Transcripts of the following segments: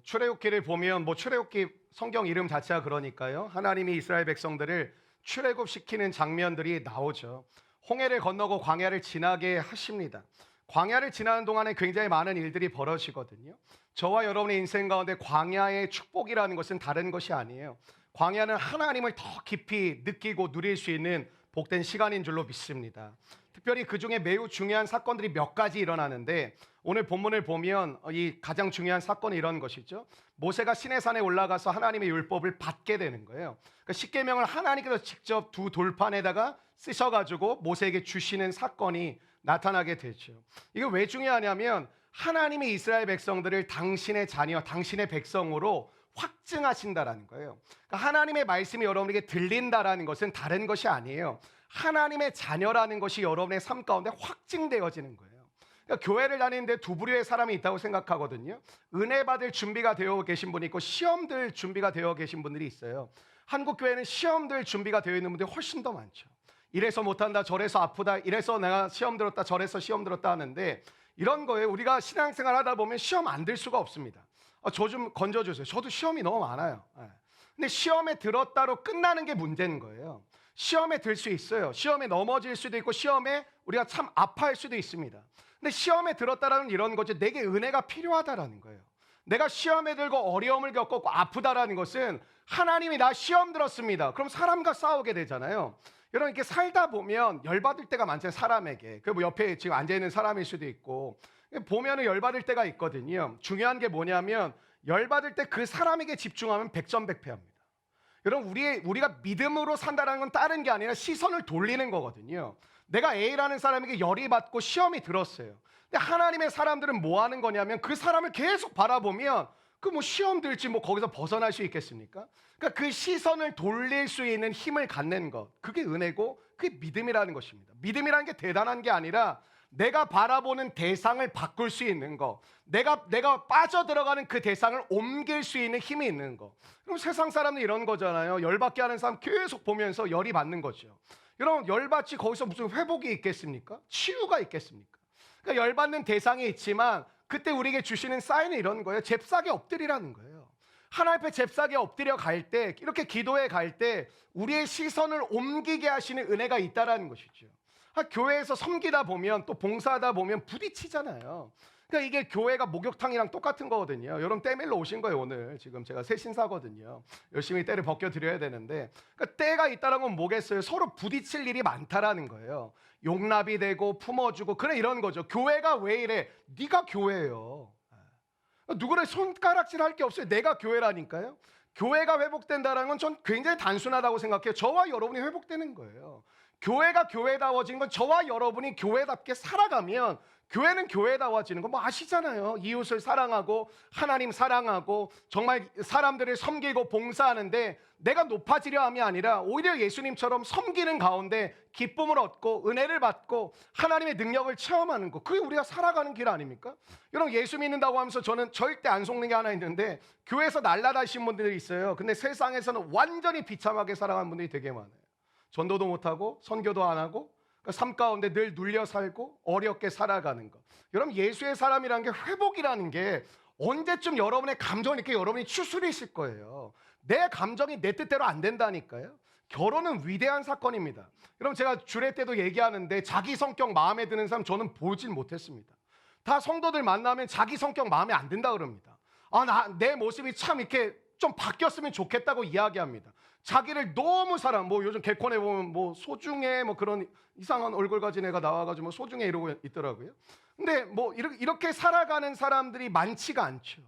출애굽기를 보면 출애굽기 성경 이름 자체가 그러니까요. 하나님이 이스라엘 백성들을 출애굽시키는 장면들이 나오죠. 홍해를 건너고 광야를 지나게 하십니다. 광야를 지나는 동안에 굉장히 많은 일들이 벌어지거든요. 저와 여러분의 인생 가운데 광야의 축복이라는 것은 다른 것이 아니에요. 광야는 하나님을 더 깊이 느끼고 누릴 수 있는 복된 시간인 줄로 믿습니다. 특별히 그 중에 매우 중요한 사건들이 몇 가지 일어나는데, 오늘 본문을 보면 이 가장 중요한 사건이 이런 것이죠. 모세가 시내산에 올라가서 하나님의 율법을 받게 되는 거예요. 그러니까 십계명을 하나님께서 직접 두 돌판에다가 쓰셔가지고 모세에게 주시는 사건이 나타나게 되죠. 이게 왜 중요하냐면, 하나님이 이스라엘 백성들을 당신의 자녀, 당신의 백성으로 확증하신다라는 거예요. 그러니까 하나님의 말씀이 여러분에게 들린다라는 것은 다른 것이 아니에요. 하나님의 자녀라는 것이 여러분의 삶 가운데 확증되어지는 거예요. 그러니까 교회를 다니는데 두 부류의 사람이 있다고 생각하거든요. 은혜 받을 준비가 되어 계신 분이 있고 시험들 준비가 되어 계신 분들이 있어요. 한국 교회는 시험들 준비가 되어 있는 분들이 훨씬 더 많죠. 이래서 못한다, 저래서 아프다, 이래서 내가 시험 들었다, 저래서 시험 들었다 하는데, 이런 거예요. 우리가 신앙생활 하다 보면 시험 안 들 수가 없습니다. 저 좀 건져주세요. 저도 시험이 너무 많아요. 근데 시험에 들었다로 끝나는 게 문제인 거예요. 시험에 들 수 있어요. 시험에 넘어질 수도 있고 시험에 우리가 참 아파할 수도 있습니다. 근데 시험에 들었다라는 이런 거죠. 내게 은혜가 필요하다라는 거예요. 내가 시험에 들고 어려움을 겪고 아프다라는 것은 하나님이 나 시험 들었습니다. 그럼 사람과 싸우게 되잖아요. 여러분, 이렇게 살다 보면 열받을 때가 많잖아요. 사람에게. 그 옆에 지금 앉아있는 사람일 수도 있고 보면은 열받을 때가 있거든요. 중요한 게 뭐냐면, 열받을 때 그 사람에게 집중하면 백전백패합니다. 여러분, 우리가 믿음으로 산다는 건 다른 게 아니라 시선을 돌리는 거거든요. 내가 A라는 사람에게 열이 받고 시험이 들었어요. 근데 하나님의 사람들은 뭐 하는 거냐면, 그 사람을 계속 바라보면 시험 들지 거기서 벗어날 수 있겠습니까? 그러니까 그 시선을 돌릴 수 있는 힘을 갖는 것, 그게 은혜고 그게 믿음이라는 것입니다. 믿음이라는 게 대단한 게 아니라 내가 바라보는 대상을 바꿀 수 있는 거, 내가 빠져들어가는 그 대상을 옮길 수 있는 힘이 있는 거. 그럼 세상 사람은 이런 거잖아요. 열받게 하는 사람 계속 보면서 열이 받는 거죠. 여러분, 열받지 거기서 무슨 회복이 있겠습니까? 치유가 있겠습니까? 그러니까 열받는 대상이 있지만 그때 우리에게 주시는 사인이 이런 거예요. 잽싸게 엎드리라는 거예요. 하나님 앞에 잽싸게 엎드려 갈 때, 이렇게 기도해 갈 때 우리의 시선을 옮기게 하시는 은혜가 있다라는 것이죠. 교회에서 섬기다 보면, 또 봉사하다 보면 부딪히잖아요. 그러니까 이게 교회가 목욕탕이랑 똑같은 거거든요. 여러분, 때밀러 오신 거예요. 오늘 지금 제가 새 신사거든요. 열심히 때를 벗겨드려야 되는데, 그러니까 때가 있다는 건 뭐겠어요? 서로 부딪힐 일이 많다라는 거예요. 용납이 되고 품어주고, 그래, 이런 거죠. 교회가 왜 이래? 네가 교회예요. 누구를 손가락질 할 게 없어요. 내가 교회라니까요. 교회가 회복된다는 건 전 굉장히 단순하다고 생각해요. 저와 여러분이 회복되는 거예요. 교회가 교회다워진 건 저와 여러분이 교회답게 살아가면 교회는 교회다워지는 거 아시잖아요. 이웃을 사랑하고 하나님 사랑하고 정말 사람들을 섬기고 봉사하는데 내가 높아지려 함이 아니라 오히려 예수님처럼 섬기는 가운데 기쁨을 얻고 은혜를 받고 하나님의 능력을 체험하는 거, 그게 우리가 살아가는 길 아닙니까? 여러분, 예수 믿는다고 하면서 저는 절대 안 속는 게 하나 있는데, 교회에서 날라다니신 분들이 있어요. 근데 세상에서는 완전히 비참하게 살아가는 분들이 되게 많아요. 전도도 못하고 선교도 안 하고 삶 가운데 늘 눌려 살고 어렵게 살아가는 것. 여러분, 예수의 사람이라는 게, 회복이라는 게 언제쯤 여러분의 감정을 이렇게 여러분이 추스리실 거예요. 내 감정이 내 뜻대로 안 된다니까요. 결혼은 위대한 사건입니다. 여러분, 제가 주례 때도 얘기하는데 자기 성격 마음에 드는 사람 저는 보질 못했습니다. 다 성도들 만나면 자기 성격 마음에 안 든다 그럽니다. 내 모습이 참 이렇게 좀 바뀌었으면 좋겠다고 이야기합니다. 자기를 너무 요즘 개콘에 보면 소중해 그런 이상한 얼굴 가진 애가 나와가지고 소중해 이러고 있더라고요. 근데 이렇게 살아가는 사람들이 많지가 않죠.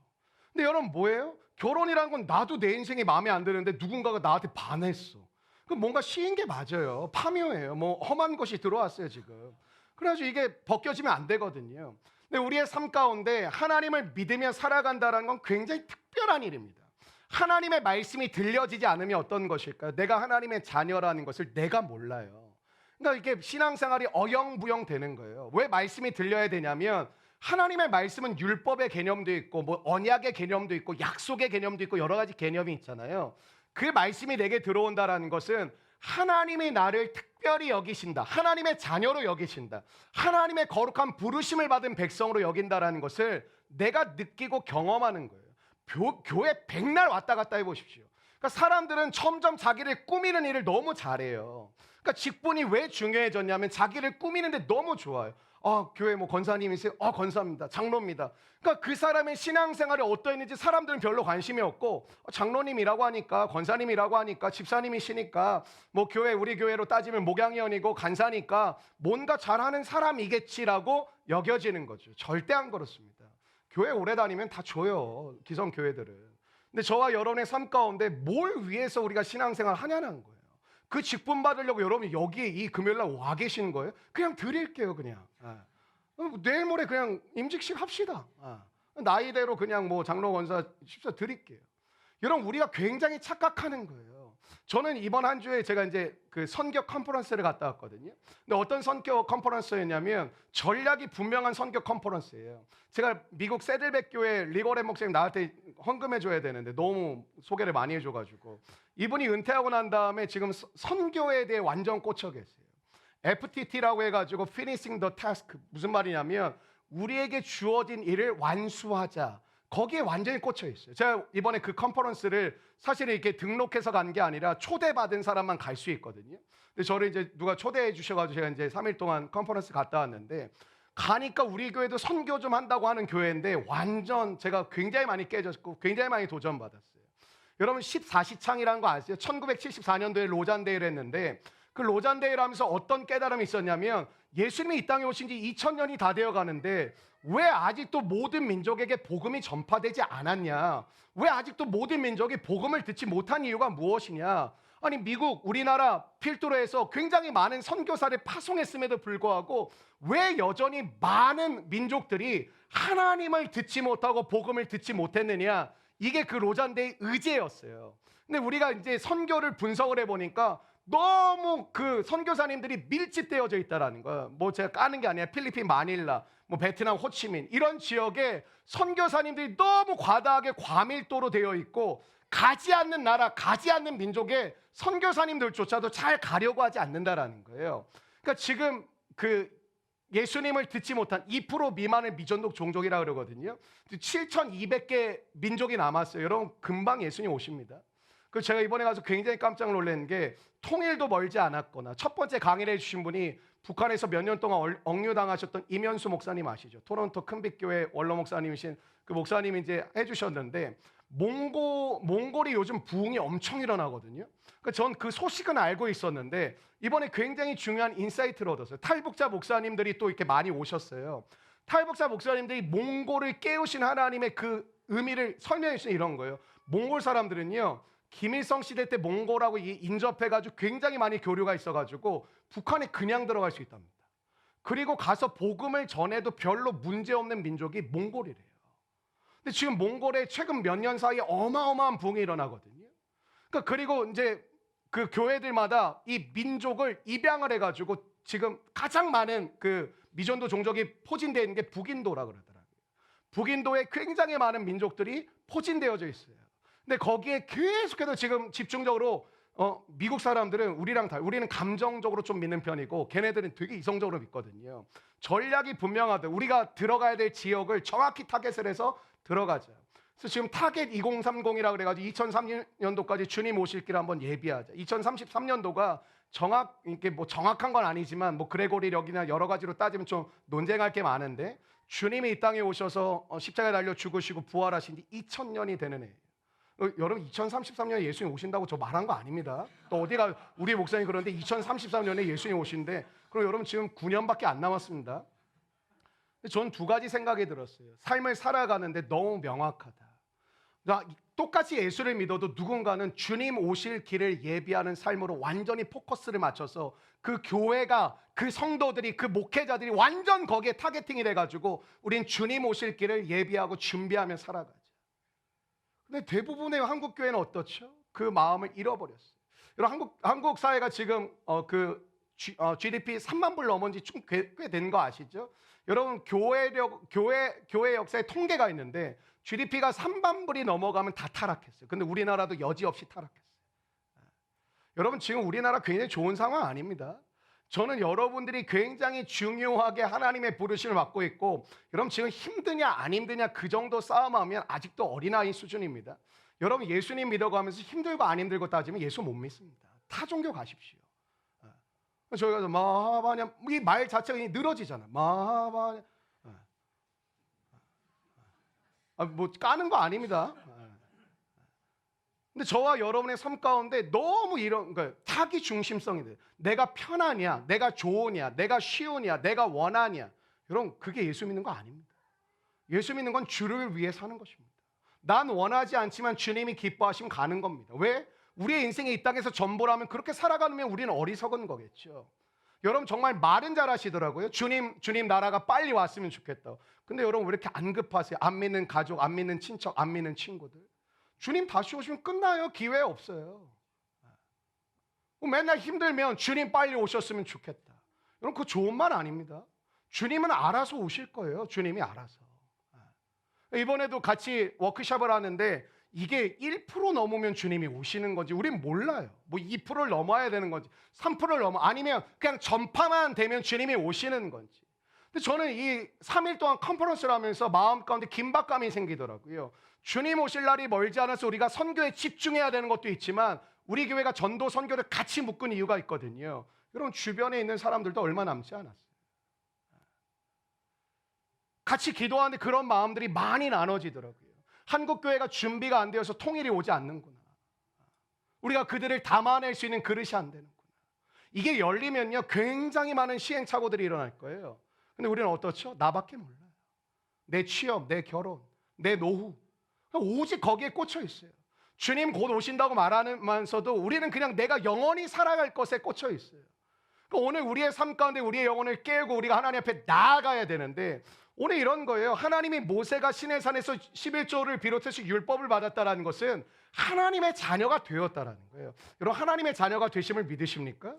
근데 여러분, 뭐예요? 결혼이라는 건 나도 내 인생이 마음에 안 드는데 누군가가 나한테 반했어. 그럼 뭔가 시인 게 맞아요. 파묘예요. 험한 것이 들어왔어요 지금. 그래가지고 이게 벗겨지면 안 되거든요. 근데 우리의 삶 가운데 하나님을 믿으며 살아간다는 건 굉장히 특별한 일입니다. 하나님의 말씀이 들려지지 않으면 어떤 것일까요? 내가 하나님의 자녀라는 것을 내가 몰라요. 그러니까 이게 신앙생활이 어영부영 되는 거예요. 왜 말씀이 들려야 되냐면, 하나님의 말씀은 율법의 개념도 있고 언약의 개념도 있고 약속의 개념도 있고 여러 가지 개념이 있잖아요. 그 말씀이 내게 들어온다라는 것은 하나님이 나를 특별히 여기신다, 하나님의 자녀로 여기신다, 하나님의 거룩한 부르심을 받은 백성으로 여긴다라는 것을 내가 느끼고 경험하는 거예요. 교회 백날 왔다 갔다 해보십시오. 그러니까 사람들은 점점 자기를 꾸미는 일을 너무 잘해요. 그러니까 직분이 왜 중요해졌냐면 자기를 꾸미는데 너무 좋아요. 교회 뭐 권사님이세요? 권사입니다. 장로입니다. 그러니까 그 사람의 신앙생활이 어떠했는지 사람들은 별로 관심이 없고 장로님이라고 하니까, 권사님이라고 하니까, 집사님이시니까, 뭐 교회, 우리 교회로 따지면 목양위원이고 간사니까 뭔가 잘하는 사람이겠지라고 여겨지는 거죠. 절대 안 그렇습니다. 교회 오래 다니면 다 줘요, 기성교회들은. 근데 저와 여러분의 삶 가운데 뭘 위해서 우리가 신앙생활 하냐는 거예요. 그 직분 받으려고 여러분이 여기 이 금요일날 와 계신 거예요? 그냥 드릴게요, 그냥. 내일 모레 그냥 임직식 합시다. 나이대로 그냥 뭐 장로 권사 십사 드릴게요. 여러분, 우리가 굉장히 착각하는 거예요. 저는 이번 한 주에 제가 이제 그 선교 컨퍼런스를 갔다 왔거든요. 근데 어떤 선교 컨퍼런스였냐면 전략이 분명한 선교 컨퍼런스예요. 제가 미국 세들백 교회 리거렌 목사님 나한테 헌금해 줘야 되는데 너무 소개를 많이 해줘가지고 이분이 은퇴하고 난 다음에 지금 선교에 대해 완전 꽂혀 계세요. FTT라고 해가지고 Finishing the Task, 무슨 말이냐면 우리에게 주어진 일을 완수하자. 거기에 완전히 꽂혀 있어요. 제가 이번에 그 컨퍼런스를 사실은 이렇게 등록해서 간 게 아니라 초대받은 사람만 갈 수 있거든요. 근데 저를 이제 누가 초대해 주셔가지고 제가 이제 3일 동안 컨퍼런스 갔다 왔는데, 가니까 우리 교회도 선교 좀 한다고 하는 교회인데 완전 제가 굉장히 많이 깨졌고 굉장히 많이 도전받았어요. 여러분 14시창이라는 거 아세요? 1974년도에 로잔데이를 했는데 그 로잔데이를 하면서 어떤 깨달음이 있었냐면 예수님이 이 땅에 오신 지 2000년이 다 되어 가는데 왜 아직도 모든 민족에게 복음이 전파되지 않았냐? 왜 아직도 모든 민족이 복음을 듣지 못한 이유가 무엇이냐? 아니 미국, 우리나라 필두로 해서 굉장히 많은 선교사를 파송했음에도 불구하고 왜 여전히 많은 민족들이 하나님을 듣지 못하고 복음을 듣지 못했느냐? 이게 그 로잔데이 의제였어요. 근데 우리가 이제 선교를 분석을 해보니까 너무 그 선교사님들이 밀집되어져 있다라는 거예요. 뭐 제가 까는 게 아니라 필리핀 마닐라, 뭐 베트남 호치민 이런 지역에 선교사님들이 너무 과다하게 과밀도로 되어 있고 가지 않는 나라, 가지 않는 민족에 선교사님들조차도 잘 가려고 하지 않는다라는 거예요. 그러니까 지금 그 예수님을 듣지 못한 2% 미만의 미전독 종족이라고 그러거든요. 7,200개 민족이 남았어요. 여러분 금방 예수님 오십니다. 그 제가 이번에 가서 굉장히 깜짝 놀란 게 통일도 멀지 않았거나 첫 번째 강의를 해주신 분이 북한에서 몇 년 동안 억류당하셨던 임현수 목사님 아시죠? 토론토 큰빛교회 원로 목사님이신 그 목사님이 이제 해주셨는데 몽골이 요즘 부흥이 엄청 일어나거든요. 그러니까 전 그 소식은 알고 있었는데 이번에 굉장히 중요한 인사이트를 얻었어요. 탈북자 목사님들이 또 이렇게 많이 오셨어요. 탈북자 목사님들이 몽골을 깨우신 하나님의 그 의미를 설명해 주신 이런 거예요. 몽골 사람들은요, 김일성 시대 때 몽골하고 인접해가지고 굉장히 많이 교류가 있어가지고 북한에 그냥 들어갈 수 있답니다. 그리고 가서 복음을 전해도 별로 문제없는 민족이 몽골이래요. 근데 지금 몽골에 최근 몇 년 사이에 어마어마한 부흥이 일어나거든요. 그러니까 그리고 이제 그 교회들마다 이 민족을 입양을 해가지고 지금 가장 많은 그 미전도 종족이 포진되어 있는 게 북인도라 그러더라고요. 북인도에 굉장히 많은 민족들이 포진되어져 있어요. 근데 거기에 계속해서 지금 집중적으로 미국 사람들은 우리는 감정적으로 좀 믿는 편이고 걔네들은 되게 이성적으로 믿거든요. 전략이 분명하다. 우리가 들어가야 될 지역을 정확히 타겟을 해서 들어가자. 그래서 지금 타겟 2030이라고 그래가지고 2030년도까지 주님 오실 길 한번 예비하자. 2033년도가 이렇게 뭐 정확한 건 아니지만 뭐 그레고리력이나 여러 가지로 따지면 좀 논쟁할 게 많은데 주님이 이 땅에 오셔서 십자가에 달려 죽으시고 부활하신 지 2000년이 되는 해예요. 여러분 2033년에 예수님 오신다고 저 말한 거 아닙니다. 또 어디가 우리 목사님 그런데 2033년에 예수님 오신대. 그럼 여러분 지금 9년밖에 안 남았습니다. 전 두 가지 생각이 들었어요. 삶을 살아가는데 너무 명확하다. 똑같이 예수를 믿어도 누군가는 주님 오실 길을 예비하는 삶으로 완전히 포커스를 맞춰서 그 교회가, 그 성도들이, 그 목회자들이 완전 거기에 타겟팅이 돼가지고 우린 주님 오실 길을 예비하고 준비하며 살아가자. 근데 대부분의 한국 교회는 어떻죠? 그 마음을 잃어버렸어요. 여러분 한국 사회가 지금 GDP 3만 불 넘은 지 꽤 된 거 아시죠? 여러분 교회 역사에 통계가 있는데 GDP가 3만 불이 넘어가면 다 타락했어요. 근데 우리나라도 여지없이 타락했어요. 여러분 지금 우리나라 굉장히 좋은 상황 아닙니다. 저는 여러분들이 굉장히 중요하게 하나님의 부르심을 받고 있고, 여러분 지금 힘드냐 안 힘드냐 그 정도 싸움하면 아직도 어린아이 수준입니다. 여러분 예수님 믿어가면서 힘들고 안 힘들고 따지면 예수 못 믿습니다. 타 종교 가십시오. 저희가 마하바냐, 이 말 자체가 늘어지잖아. 마하바냐. 뭐 까는 거 아닙니다. 근데 저와 여러분의 삶 가운데 너무 이런 타기 중심성이 돼요. 내가 편하냐, 내가 좋으냐, 내가 쉬우냐, 내가 원하냐. 여러분 그게 예수 믿는 거 아닙니다. 예수 믿는 건 주를 위해 사는 것입니다. 난 원하지 않지만 주님이 기뻐하시면 가는 겁니다. 왜? 우리의 인생이 이 땅에서 전부라면 그렇게 살아가면 우리는 어리석은 거겠죠. 여러분 정말 말은 잘하시더라고요. 주님 나라가 빨리 왔으면 좋겠다. 근데 여러분 왜 이렇게 안 급하세요? 안 믿는 가족, 안 믿는 친척, 안 믿는 친구들. 주님 다시 오시면 끝나요. 기회 없어요. 맨날 힘들면 주님 빨리 오셨으면 좋겠다. 여러분 그거 좋은 말 아닙니다. 주님은 알아서 오실 거예요. 주님이 알아서. 이번에도 같이 워크숍을 하는데 이게 1% 넘으면 주님이 오시는 건지 우린 몰라요. 뭐 2%를 넘어야 되는 건지 3%를 넘어 아니면 그냥 전파만 되면 주님이 오시는 건지. 근데 저는 이 3일 동안 컨퍼런스를 하면서 마음 가운데 긴박감이 생기더라고요. 주님 오실 날이 멀지 않아서 우리가 선교에 집중해야 되는 것도 있지만 우리 교회가 전도 선교를 같이 묶은 이유가 있거든요. 여러분 주변에 있는 사람들도 얼마 남지 않았어요. 같이 기도하는데 그런 마음들이 많이 나눠지더라고요. 한국교회가 준비가 안 되어서 통일이 오지 않는구나. 우리가 그들을 담아낼 수 있는 그릇이 안 되는구나. 이게 열리면요 굉장히 많은 시행착오들이 일어날 거예요. 근데 우리는 어떻죠? 나밖에 몰라요. 내 취업, 내 결혼, 내 노후 오직 거기에 꽂혀 있어요. 주님 곧 오신다고 말하면서도 우리는 그냥 내가 영원히 살아갈 것에 꽂혀 있어요. 그러니까 오늘 우리의 삶 가운데 우리의 영혼을 깨우고 우리가 하나님 앞에 나아가야 되는데 오늘 이런 거예요. 하나님이 모세가 시내산에서 11조를 비롯해서 율법을 받았다는 것은 하나님의 자녀가 되었다라는 거예요. 여러분 하나님의 자녀가 되심을 믿으십니까?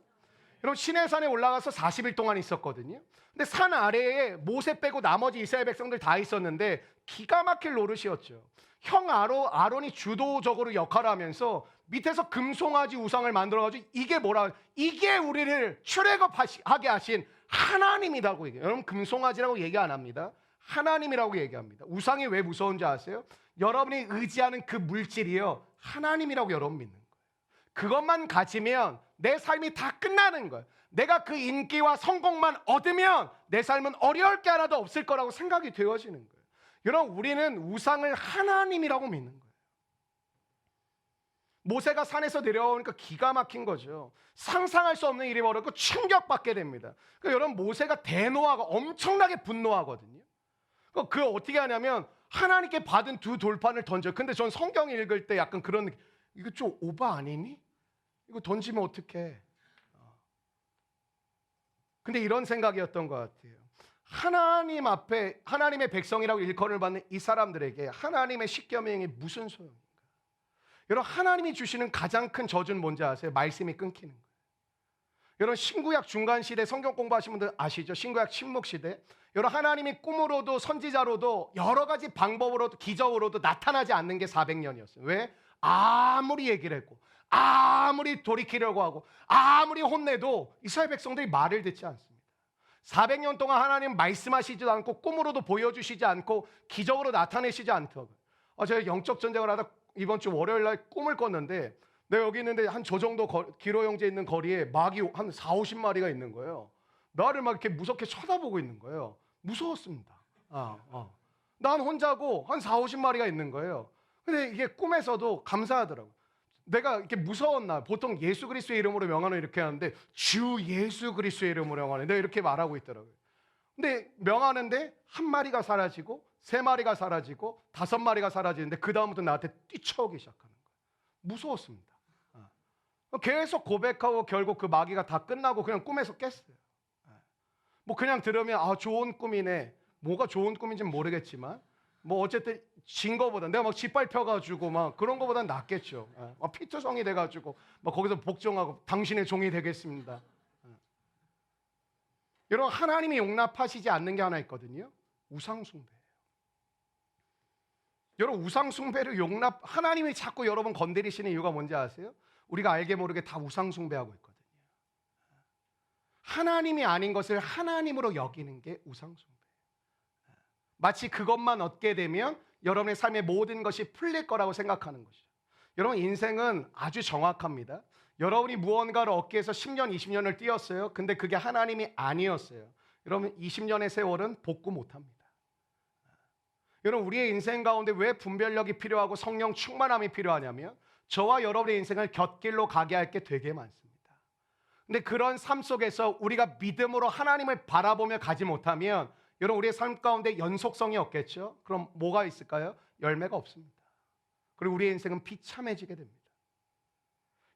여러분 시내산에 올라가서 40일 동안 있었거든요. 근데 산 아래에 모세 빼고 나머지 이스라엘 백성들 다 있었는데 기가 막힐 노릇이었죠. 형 아론이 주도적으로 역할을 하면서 밑에서 금송아지 우상을 만들어가지고 이게 뭐라, 이게 우리를 출애굽하게 하신 하나님이라고 얘기해요. 여러분 금송아지라고 얘기 안 합니다. 하나님이라고 얘기합니다. 우상이 왜 무서운지 아세요? 여러분이 의지하는 그 물질이요 하나님이라고 여러분 믿는 거예요. 그것만 가지면 내 삶이 다 끝나는 거예요. 내가 그 인기와 성공만 얻으면 내 삶은 어려울 게 하나도 없을 거라고 생각이 되어지는 거예요. 여러분 우리는 우상을 하나님이라고 믿는 거예요. 모세가 산에서 내려오니까 기가 막힌 거죠. 상상할 수 없는 일이 벌어졌고 충격받게 됩니다. 그러니까 여러분 모세가 대노하고 엄청나게 분노하거든요. 그 어떻게 하냐면 하나님께 받은 두 돌판을 던져요. 근데 전 성경 읽을 때 약간 그런, 이거 좀 오바 아니니? 이거 던지면 어떡해? 근데 이런 생각이었던 것 같아요. 하나님 앞에 하나님의 백성이라고 일컬을 받는 이 사람들에게 하나님의 십계명이 무슨 소용인가? 여러분 하나님이 주시는 가장 큰 저주는 뭔지 아세요? 말씀이 끊기는 거예요. 여러분 신구약 중간 시대 성경 공부하신 분들 아시죠? 신구약 침묵 시대. 여러분 하나님이 꿈으로도 선지자로도 여러 가지 방법으로도 기적으로도 나타나지 않는 게 400년이었어요. 왜? 아무리 얘기를 했고 아무리 돌이키려고 하고 아무리 혼내도 이스라엘 백성들이 말을 듣지 않습니다. 400년 동안 하나님 말씀하시지도 않고 꿈으로도 보여주시지 않고 기적으로 나타내시지 않더라고요. 제가 영적 전쟁을 하다 이번 주 월요일 날 꿈을 꿨는데 내가 여기 있는데 한 저 정도 기로 형제 있는 거리에 마귀 한 4, 50마리가 있는 거예요. 나를 막 이렇게 무섭게 쳐다보고 있는 거예요. 무서웠습니다. 난 혼자고 한 4, 50마리가 있는 거예요. 근데 이게 꿈에서도 감사하더라고요. 내가 이렇게 무서웠나? 보통 예수 그리스도의 이름으로 명하는 이렇게 하는데 주 예수 그리스도의 이름으로 명하는 내가 이렇게 말하고 있더라고요. 근데 명하는데 한 마리가 사라지고 세 마리가 사라지고 5마리가 사라지는데 그 다음부터 나한테 뛰쳐오기 시작하는 거예요. 무서웠습니다. 계속 고백하고 결국 그 마귀가 다 끝나고 그냥 꿈에서 깼어요. 뭐 그냥 들으면 좋은 꿈이네. 뭐가 좋은 꿈인지는 모르겠지만 뭐 어쨌든 진 거보다 내가 막 짓밟혀가지고 막 그런 거보단 낫겠죠. 피투성이 돼가지고 막 거기서 복종하고 당신의 종이 되겠습니다. 여러분 하나님이 용납하시지 않는 게 하나 있거든요. 우상숭배예요. 여러분 우상숭배를 하나님이 자꾸 여러분 건드리시는 이유가 뭔지 아세요? 우리가 알게 모르게 다 우상숭배하고 있거든요. 하나님이 아닌 것을 하나님으로 여기는 게 우상숭배. 마치 그것만 얻게 되면 여러분의 삶의 모든 것이 풀릴 거라고 생각하는 것이죠. 여러분, 인생은 아주 정확합니다. 여러분이 무언가를 얻기 위해서 10년, 20년을 뛰었어요. 근데 그게 하나님이 아니었어요. 여러분, 20년의 세월은 복구 못합니다. 여러분, 우리의 인생 가운데 왜 분별력이 필요하고 성령 충만함이 필요하냐면 저와 여러분의 인생을 곁길로 가게 할 게 되게 많습니다. 근데 그런 삶 속에서 우리가 믿음으로 하나님을 바라보며 가지 못하면 여러분, 우리의 삶 가운데 연속성이 없겠죠? 그럼 뭐가 있을까요? 열매가 없습니다. 그리고 우리의 인생은 비참해지게 됩니다.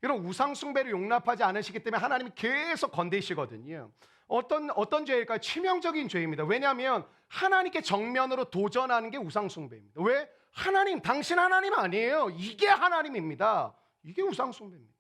여러분, 우상 숭배를 용납하지 않으시기 때문에 하나님이 계속 건드시거든요. 어떤 죄일까요? 치명적인 죄입니다. 왜냐하면 하나님께 정면으로 도전하는 게 우상 숭배입니다. 왜? 하나님, 당신 하나님 아니에요. 이게 하나님입니다. 이게 우상 숭배입니다.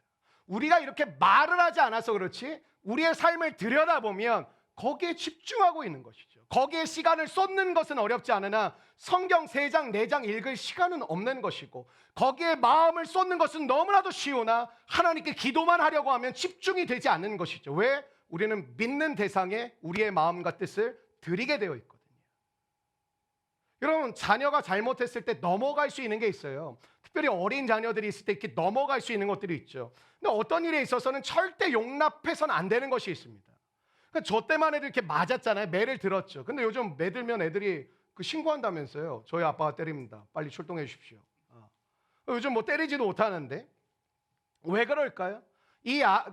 우리가 이렇게 말을 하지 않아서 그렇지 우리의 삶을 들여다보면 거기에 집중하고 있는 것이죠. 거기에 시간을 쏟는 것은 어렵지 않으나 성경 3장, 4장 읽을 시간은 없는 것이고 거기에 마음을 쏟는 것은 너무나도 쉬우나 하나님께 기도만 하려고 하면 집중이 되지 않는 것이죠. 왜? 우리는 믿는 대상에 우리의 마음과 뜻을 드리게 되어 있거든요. 여러분, 자녀가 잘못했을 때 넘어갈 수 있는 게 있어요. 특별히 어린 자녀들이 있을 때 이렇게 넘어갈 수 있는 것들이 있죠. 근데 어떤 일에 있어서는 절대 용납해서는 안 되는 것이 있습니다. 그러니까 저 때만 해도 이렇게 맞았잖아요. 매를 들었죠. 근데 요즘 매 들면 애들이 신고한다면서요. 저희 아빠가 때립니다. 빨리 출동해 주십시오. 요즘 뭐 때리지도 못하는데 왜 그럴까요?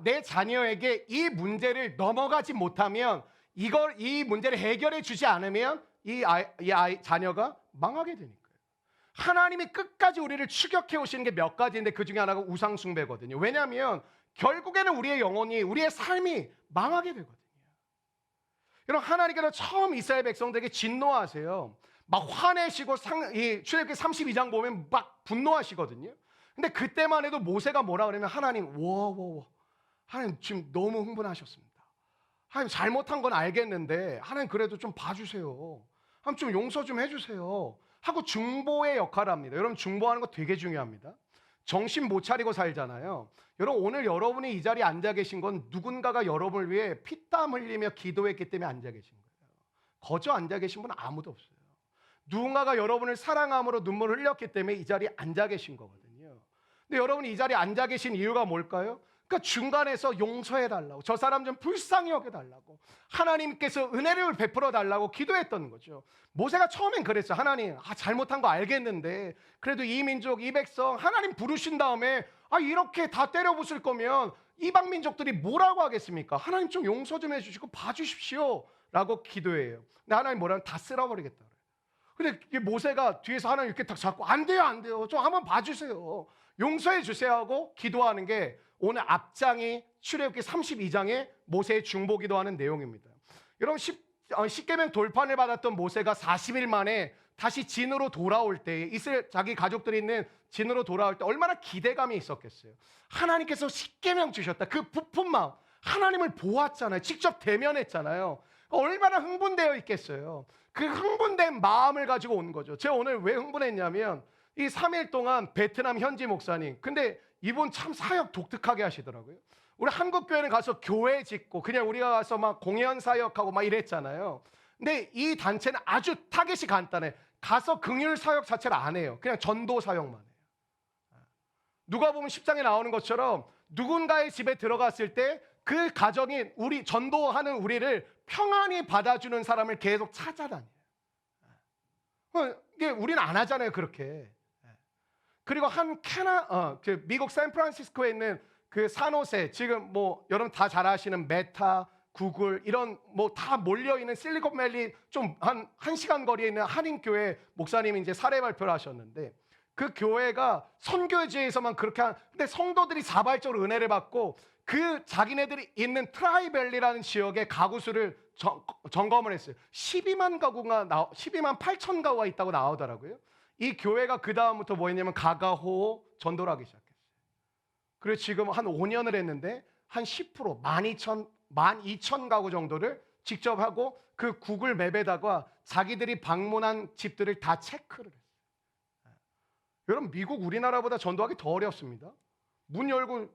내 자녀에게 이 문제를 넘어가지 못하면 이 문제를 해결해 주지 않으면 이 자녀가 망하게 되니까요. 하나님이 끝까지 우리를 추격해 오시는 게 몇 가지인데 그 중에 하나가 우상숭배거든요. 왜냐하면 결국에는 우리의 영혼이, 우리의 삶이 망하게 되거든요. 여러분, 하나님께서 처음 이스라엘 백성들에게 진노하세요. 막 화내시고 출애굽기 32장 보면 막 분노하시거든요. 근데 그때만 해도 모세가 뭐라 그러면 하나님, 하나님 지금 너무 흥분하셨습니다. 하나님 잘못한 건 알겠는데 하나님 그래도 좀 봐주세요. 하나님 좀 용서 좀 해주세요. 하고 중보의 역할을 합니다. 여러분, 중보하는 거 되게 중요합니다. 정신 못 차리고 살잖아요. 여러분, 오늘 여러분이 이 자리에 앉아 계신 건 누군가가 여러분을 위해 피땀 흘리며 기도했기 때문에 앉아 계신 거예요. 거저 앉아 계신 분은 아무도 없어요. 누군가가 여러분을 사랑함으로 눈물을 흘렸기 때문에 이 자리에 앉아 계신 거거든요. 근데 여러분이 이 자리에 앉아 계신 이유가 뭘까요? 그러니까 중간에서 용서해달라고, 저 사람 좀 불쌍히 여겨달라고, 하나님께서 은혜를 베풀어 달라고 기도했던 거죠. 모세가 처음엔 그랬어요. 하나님, 잘못한 거 알겠는데 그래도 이 민족, 이 백성 하나님 부르신 다음에 이렇게 다 때려 부술 거면 이방 민족들이 뭐라고 하겠습니까? 하나님 좀 용서 좀 해주시고 봐주십시오 라고 기도해요. 근데 하나님 뭐라면 다 쓸어버리겠다 그래요. 근데 모세가 뒤에서 하나님 이렇게 딱 잡고 안 돼요. 좀 한번 봐주세요. 용서해 주세요 하고 기도하는 게 오늘 앞장이 출애굽기 32장에 모세의 중보 기도하는 내용입니다. 여러분, 십계명 돌판을 받았던 모세가 40일 만에 다시 진으로 돌아올 때, 자기 가족들이 있는 진으로 돌아올 때 얼마나 기대감이 있었겠어요. 하나님께서 십계명 주셨다. 그 부푼 마음, 하나님을 보았잖아요. 직접 대면했잖아요. 얼마나 흥분되어 있겠어요. 그 흥분된 마음을 가지고 온 거죠. 제가 오늘 왜 흥분했냐면 이 3일 동안 베트남 현지 목사님, 근데 이분 참 사역 독특하게 하시더라고요. 우리 한국교회는 가서 교회 짓고 그냥 우리가 가서 막 공연 사역하고 막 이랬잖아요. 근데 이 단체는 아주 타겟이 간단해. 가서 긍휼 사역 자체를 안 해요. 그냥 전도 사역만 해요. 누가 보면 10장에 나오는 것처럼 누군가의 집에 들어갔을 때 그 가정이 우리 전도하는 우리를 평안히 받아주는 사람을 계속 찾아다녀요. 이게 우리는 안 하잖아요, 그렇게. 그리고 미국 샌프란시스코에 있는 그 산호세, 지금 뭐 여러분 다 잘 아시는 메타, 구글 이런 뭐 다 몰려 있는 실리콘밸리 좀 한 1시간 거리에 있는 한인교회 목사님이 이제 사례 발표를 하셨는데 그 교회가 선교지에서만 그렇게 근데 성도들이 자발적으로 은혜를 받고 그 자기네들이 있는 트라이밸리라는 지역의 가구 수를 점검을 했어요. 12만 8천 가구가 있다고 나오더라고요. 이 교회가 그 다음부터 뭐 했냐면 가가호 전도를 하기 시작했어요. 그래서 지금 한 5년을 했는데 한 10%, 12,000 가구 정도를 직접 하고 그 구글 맵에다가 자기들이 방문한 집들을 다 체크를 했어요. 여러분, 미국 우리나라보다 전도하기 더 어렵습니다. 문 열고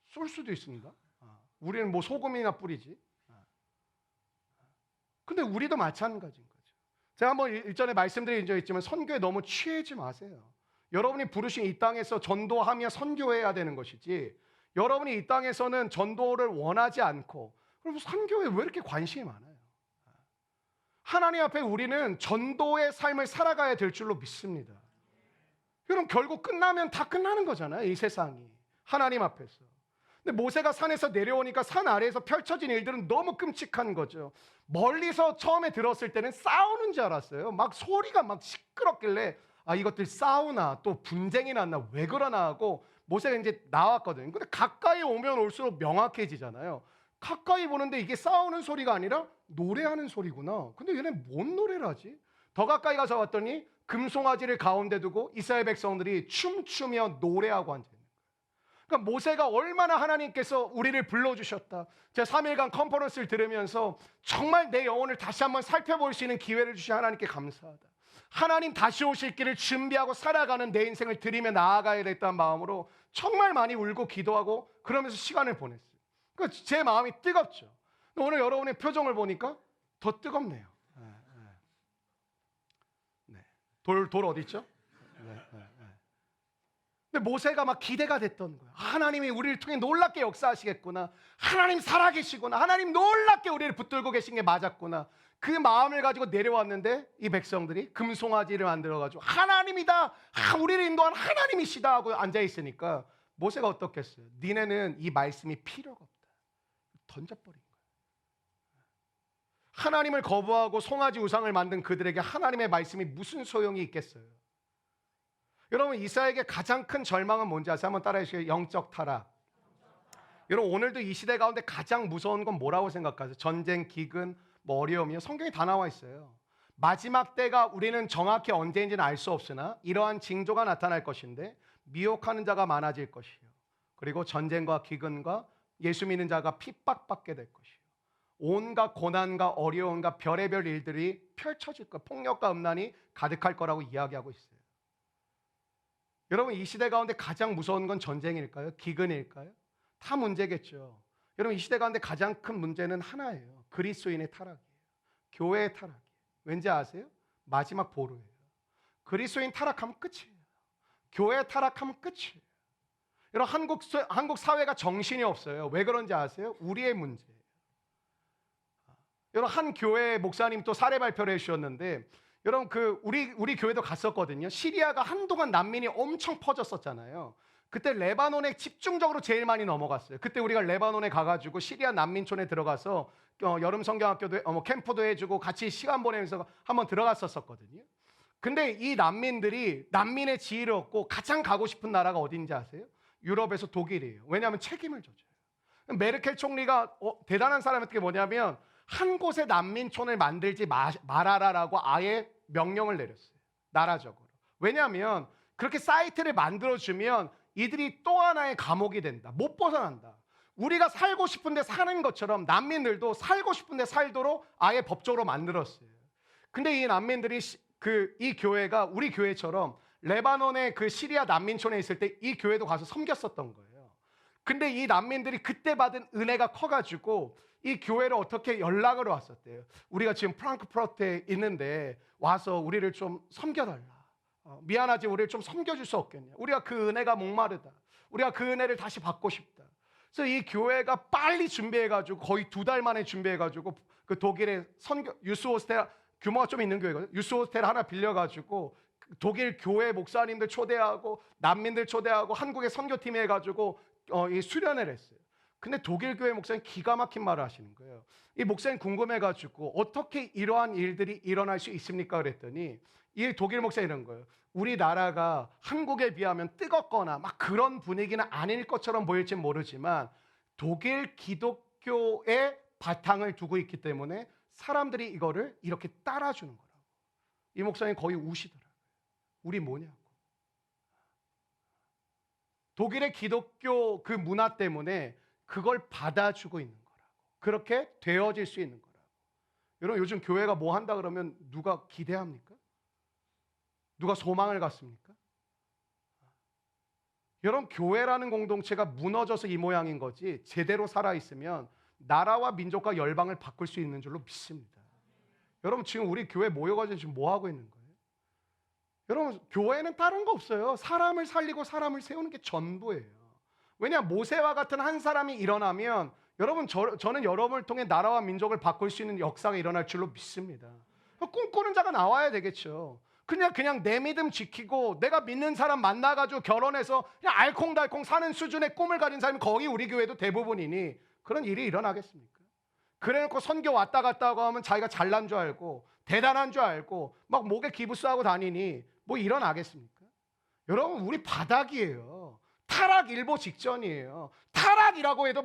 쏠 수도 있습니다. 우리는 뭐 소금이나 뿌리지. 근데 우리도 마찬가지인 거죠. 제가 한번 일전에 말씀드린 적 있지만 선교에 너무 취하지 마세요. 여러분이 부르신 이 땅에서 전도하며 선교해야 되는 것이지, 여러분이 이 땅에서는 전도를 원하지 않고 그럼 선교에 왜 이렇게 관심이 많아요? 하나님 앞에 우리는 전도의 삶을 살아가야 될 줄로 믿습니다. 그럼 결국 끝나면 다 끝나는 거잖아요, 이 세상이. 하나님 앞에서. 근데 모세가 산에서 내려오니까 산 아래에서 펼쳐진 일들은 너무 끔찍한 거죠. 멀리서 처음에 들었을 때는 싸우는 줄 알았어요. 막 소리가 막 시끄럽길래 아, 이것들 싸우나 또 분쟁이 났나 왜 그러나 하고 모세가 이제 나왔거든요. 근데 가까이 오면 올수록 명확해지잖아요. 가까이 보는데 이게 싸우는 소리가 아니라 노래하는 소리구나. 근데 얘네 뭔 노래를 하지? 더 가까이 가서 봤더니 금송아지를 가운데 두고 이스라엘 백성들이 춤추며 노래하고 앉아 있는 거예요. 그러니까 모세가 얼마나 하나님께서 우리를 불러주셨다. 제가 3일간 컨퍼런스를 들으면서 정말 내 영혼을 다시 한번 살펴볼 수 있는 기회를 주신 하나님께 감사하다. 하나님 다시 오실 길을 준비하고 살아가는 내 인생을 드리며 나아가야 됐다는 마음으로 정말 많이 울고 기도하고 그러면서 시간을 보냈어요. 그러니까 제 마음이 뜨겁죠. 오늘 여러분의 표정을 보니까 더 뜨겁네요. 돌 어디 있죠? 근데 모세가 막 기대가 됐던 거예요. 하나님이 우리를 통해 놀랍게 역사하시겠구나. 하나님 살아계시구나. 하나님 놀랍게 우리를 붙들고 계신 게 맞았구나. 그 마음을 가지고 내려왔는데 이 백성들이 금송아지를 만들어가지고 하나님이다. 우리를 인도한 하나님이시다 하고 앉아있으니까 모세가 어떻겠어요? 니네는 이 말씀이 필요가 없다. 던져버린 거예요. 하나님을 거부하고 송아지 우상을 만든 그들에게 하나님의 말씀이 무슨 소용이 있겠어요? 여러분, 이스라엘에게 가장 큰 절망은 뭔지 아세요? 한번 따라해 주시죠. 영적 타락. 여러분, 오늘도 이 시대 가운데 가장 무서운 건 뭐라고 생각하세요? 전쟁, 기근, 뭐 어려움이요? 성경에 다 나와 있어요. 마지막 때가 우리는 정확히 언제인지는 알 수 없으나 이러한 징조가 나타날 것인데 미혹하는 자가 많아질 것이요. 그리고 전쟁과 기근과 예수 믿는 자가 핍박받게 될 것이요. 온갖 고난과 어려움과 별의별 일들이 펼쳐질 것, 폭력과 음란이 가득할 거라고 이야기하고 있어요. 여러분, 이 시대 가운데 가장 무서운 건 전쟁일까요? 기근일까요? 다 문제겠죠. 여러분, 이 시대 가운데 가장 큰 문제는 하나예요. 그리스도인의 타락이에요. 교회의 타락이에요. 왠지 아세요? 마지막 보루예요. 그리스도인 타락하면 끝이에요. 교회 타락하면 끝이에요. 여러분, 한국 사회가 정신이 없어요. 왜 그런지 아세요? 우리의 문제예요. 여러분, 한 교회 목사님 또 사례 발표를 해주셨는데, 여러분 우리 교회도 갔었거든요. 시리아가 한동안 난민이 엄청 퍼졌었잖아요. 그때 레바논에 집중적으로 제일 많이 넘어갔어요. 그때 우리가 레바논에 가가지고 시리아 난민촌에 들어가서 여름 성경학교도 캠프도 해주고 같이 시간 보내면서 한번 들어갔었거든요. 근데 이 난민의 지위를 얻고 가장 가고 싶은 나라가 어딘지 아세요? 유럽에서 독일이에요. 왜냐하면 책임을 져줘요. 메르켈 총리가 대단한 사람이 어떻게 뭐냐면 한 곳에 난민촌을 만들지 말아라라고 아예 명령을 내렸어요. 나라적으로. 왜냐하면 그렇게 사이트를 만들어주면 이들이 또 하나의 감옥이 된다. 못 벗어난다. 우리가 살고 싶은데 사는 것처럼 난민들도 살고 싶은데 살도록 아예 법적으로 만들었어요. 근데 이 난민들이 이 교회가 우리 교회처럼 레바논의 그 시리아 난민촌에 있을 때 이 교회도 가서 섬겼었던 거예요. 근데 이 난민들이 그때 받은 은혜가 커가지고 이 교회를 어떻게 연락을 왔었대요. 우리가 지금 프랑크푸르트에 있는데 와서 우리를 좀 섬겨달라. 미안하지 우리를 좀 섬겨줄 수 없겠냐. 우리가 그 은혜가 목마르다. 우리가 그 은혜를 다시 받고 싶다. 그래서 이 교회가 빨리 준비해가지고 거의 2달 만에 준비해가지고 그 독일의 유스 호스텔, 규모가 좀 있는 교회거든요. 유스 호스텔 하나 빌려가지고 독일 교회 목사님들 초대하고 난민들 초대하고 한국의 선교팀 해가지고 이 수련을 했어요. 근데 독일 교회 목사님 기가 막힌 말을 하시는 거예요. 이 목사님 궁금해가지고 어떻게 이러한 일들이 일어날 수 있습니까? 그랬더니 이 독일 목사님 이런 거예요. 우리나라가 한국에 비하면 뜨겁거나 막 그런 분위기는 아닐 것처럼 보일지 모르지만 독일 기독교의 바탕을 두고 있기 때문에 사람들이 이거를 이렇게 따라주는 거라고. 이 목사님 거의 우시더라고요. 우리 뭐냐고. 독일의 기독교 그 문화 때문에 그걸 받아주고 있는 거라고. 그렇게 되어질 수 있는 거라고. 여러분, 요즘 교회가 뭐 한다 그러면 누가 기대합니까? 누가 소망을 갖습니까? 여러분, 교회라는 공동체가 무너져서 이 모양인 거지 제대로 살아있으면 나라와 민족과 열방을 바꿀 수 있는 줄로 믿습니다. 여러분 지금 우리 교회 모여가지고 지금 뭐 하고 있는 거예요? 여러분 교회는 다른 거 없어요. 사람을 살리고 사람을 세우는 게 전부예요. 왜냐 모세와 같은 한 사람이 일어나면 여러분 저는 여러분을 통해 나라와 민족을 바꿀 수 있는 역사가 일어날 줄로 믿습니다. 꿈꾸는 자가 나와야 되겠죠. 그냥 내 믿음 지키고 내가 믿는 사람 만나가지고 결혼해서 그냥 알콩달콩 사는 수준의 꿈을 가진 사람이 거의 우리 교회도 대부분이니 그런 일이 일어나겠습니까? 그래놓고 선교 왔다 갔다 하고 하면 자기가 잘난 줄 알고 대단한 줄 알고 막 목에 기부스하고 다니니 뭐 일어나겠습니까? 여러분 우리 바닥이에요. 타락일보 직전이에요. 타락이라고 해도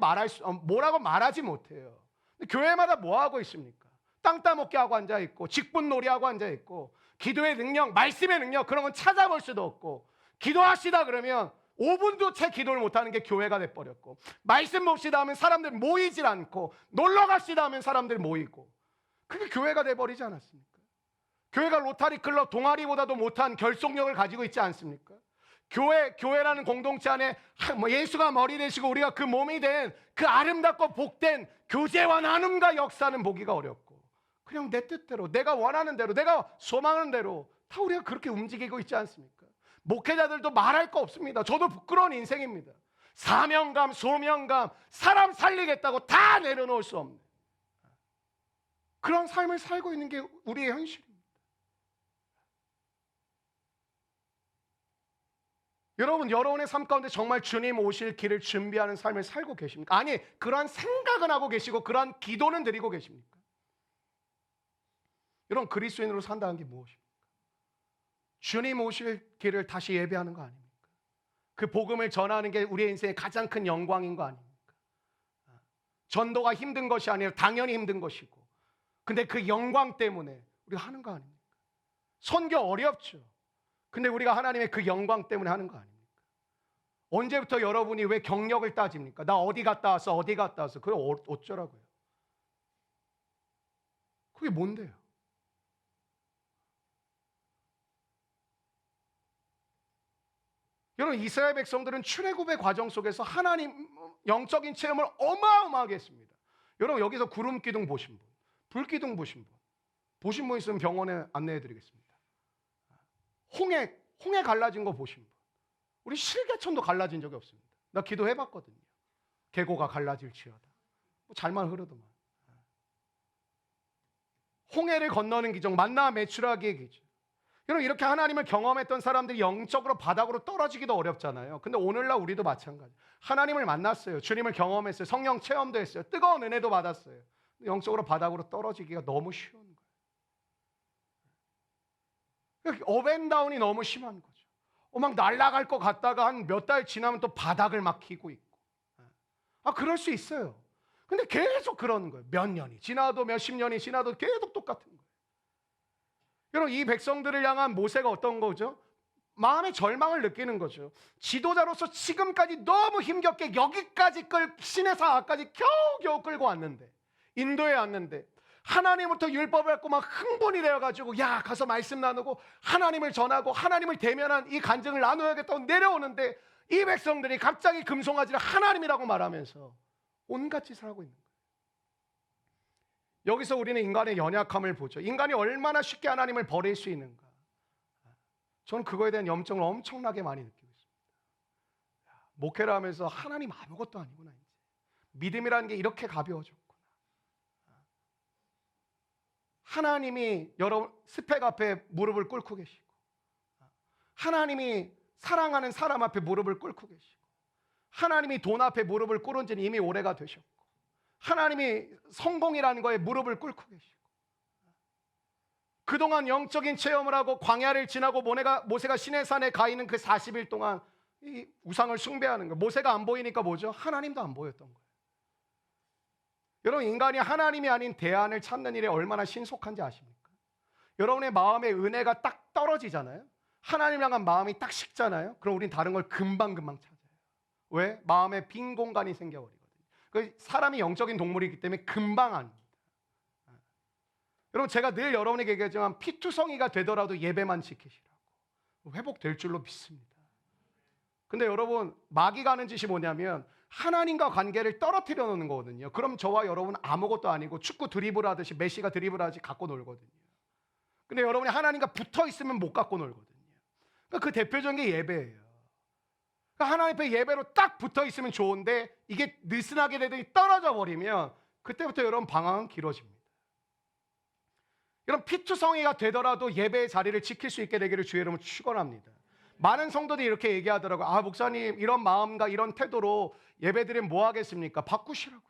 뭐라고 말하지 못해요. 교회마다 뭐 하고 있습니까? 땅 따먹기 하고 앉아있고 직분놀이 하고 앉아있고 기도의 능력, 말씀의 능력 그런 건 찾아볼 수도 없고 기도하시다 그러면 5분도 채 기도를 못하는 게 교회가 돼버렸고 말씀 봅시다 하면 사람들 모이질 않고 놀러 갑시다 하면 사람들 모이고 그게 교회가 돼버리지 않았습니까? 교회가 로타리 클럽 동아리보다도 못한 결속력을 가지고 있지 않습니까? 교회라는 공동체 안에 예수가 머리 되시고 우리가 그 몸이 된 그 아름답고 복된 교제와 나눔과 역사는 보기가 어렵고 그냥 내 뜻대로 내가 원하는 대로 내가 소망하는 대로 다 우리가 그렇게 움직이고 있지 않습니까? 목회자들도 말할 거 없습니다. 저도 부끄러운 인생입니다. 사명감, 소명감, 사람 살리겠다고 다 내려놓을 수 없는 그런 삶을 살고 있는 게 우리의 현실입니다. 여러분의 삶 가운데 정말 주님 오실 길을 준비하는 삶을 살고 계십니까? 아니, 그러한 생각은 하고 계시고 그러한 기도는 드리고 계십니까? 여러분, 그리스도인으로 산다는 게 무엇입니까? 주님 오실 길을 다시 예배하는 거 아닙니까? 그 복음을 전하는 게 우리의 인생의 가장 큰 영광인 거 아닙니까? 전도가 힘든 것이 아니라 당연히 힘든 것이고 근데 그 영광 때문에 우리가 하는 거 아닙니까? 선교 어렵죠. 근데 우리가 하나님의 그 영광 때문에 하는 거 아닙니까? 언제부터 여러분이 왜 경력을 따집니까? 나 어디 갔다 왔어? 어디 갔다 왔어? 그래 어쩌라고요? 그게 뭔데요? 여러분 이스라엘 백성들은 출애굽의 과정 속에서 하나님 영적인 체험을 어마어마하게 했습니다. 여러분 여기서 구름 기둥 보신 분, 불 기둥 보신 분 있으면 병원에 안내해 드리겠습니다. 홍해 갈라진 거 보신 분. 우리 실개천도 갈라진 적이 없습니다. 나 기도해 봤거든요. 계곡가 갈라질지어다. 잘만 흐르더만. 홍해를 건너는 기적, 만나 메추라기의 기적. 여러분 이렇게 하나님을 경험했던 사람들이 영적으로 바닥으로 떨어지기도 어렵잖아요. 근데 오늘날 우리도 마찬가지. 하나님을 만났어요. 주님을 경험했어요. 성령 체험도 했어요. 뜨거운 은혜도 받았어요. 영적으로 바닥으로 떨어지기가 너무 쉬운 거예요. 업앤다운이 너무 심한 거죠. 막 날아갈 것 같다가 한 몇 달 지나면 또 바닥을 막 키고 있고. 그럴 수 있어요. 근데 계속 그러는 거예요. 몇 년이 지나도 몇십 년이 지나도 계속 똑같은 거예요. 여러분 이 백성들을 향한 모세가 어떤 거죠? 마음의 절망을 느끼는 거죠. 지도자로서 지금까지 너무 힘겹게 여기까지 시내사까지 겨우겨우 끌고 왔는데 인도에 왔는데 하나님부터 율법을 갖고 막 흥분이 되어가지고 야 가서 말씀 나누고 하나님을 전하고 하나님을 대면한 이 간증을 나눠야겠다고 내려오는데 이 백성들이 갑자기 금송아지를 하나님이라고 말하면서 온갖 짓을 하고 있는 거예요. 여기서 우리는 인간의 연약함을 보죠. 인간이 얼마나 쉽게 하나님을 버릴 수 있는가. 저는 그거에 대한 염증을 엄청나게 많이 느끼고 있습니다. 목회를 하면서 하나님 아무것도 아니구나. 이제. 믿음이라는 게 이렇게 가벼워졌구나. 하나님이 여러분 스펙 앞에 무릎을 꿇고 계시고 하나님이 사랑하는 사람 앞에 무릎을 꿇고 계시고 하나님이 돈 앞에 무릎을 꿇은 지는 이미 오래가 되셨고 하나님이 성공이라는 거에 무릎을 꿇고 계시고 그동안 영적인 체험을 하고 광야를 지나고 모세가 시내산에 가 있는 그 40일 동안 이 우상을 숭배하는 거예요. 모세가 안 보이니까 뭐죠? 하나님도 안 보였던 거예요. 여러분 인간이 하나님이 아닌 대안을 찾는 일에 얼마나 신속한지 아십니까? 여러분의 마음의 은혜가 딱 떨어지잖아요. 하나님 향한 마음이 딱 식잖아요. 그럼 우린 다른 걸 금방금방 찾아요. 왜? 마음에 빈 공간이 생겨버리거든요. 사람이 영적인 동물이기 때문에 금방 합니다. 여러분 제가 늘 여러분에게 얘기하지만 피투성이가 되더라도 예배만 지키시라고 회복될 줄로 믿습니다. 근데 여러분 마귀가 하는 짓이 뭐냐면 하나님과 관계를 떨어뜨려 놓는 거거든요. 그럼 저와 여러분 아무것도 아니고 축구 드리블 하듯이 메시가 드리블 하듯이 갖고 놀거든요. 근데 여러분이 하나님과 붙어 있으면 못 갖고 놀거든요. 그러니까 그 대표적인 게 예배예요. 그러니까 하나님 앞에 예배로 딱 붙어 있으면 좋은데 이게 느슨하게 되더니 떨어져 버리면 그때부터 여러분 방황은 길어집니다. 여러분 피투성이가 되더라도 예배의 자리를 지킬 수 있게 되기를 주의 이름으로 축원합니다. 많은 성도들이 이렇게 얘기하더라고요. 아, 목사님 이런 마음과 이런 태도로 예배드리면 뭐 하겠습니까? 바꾸시라고요.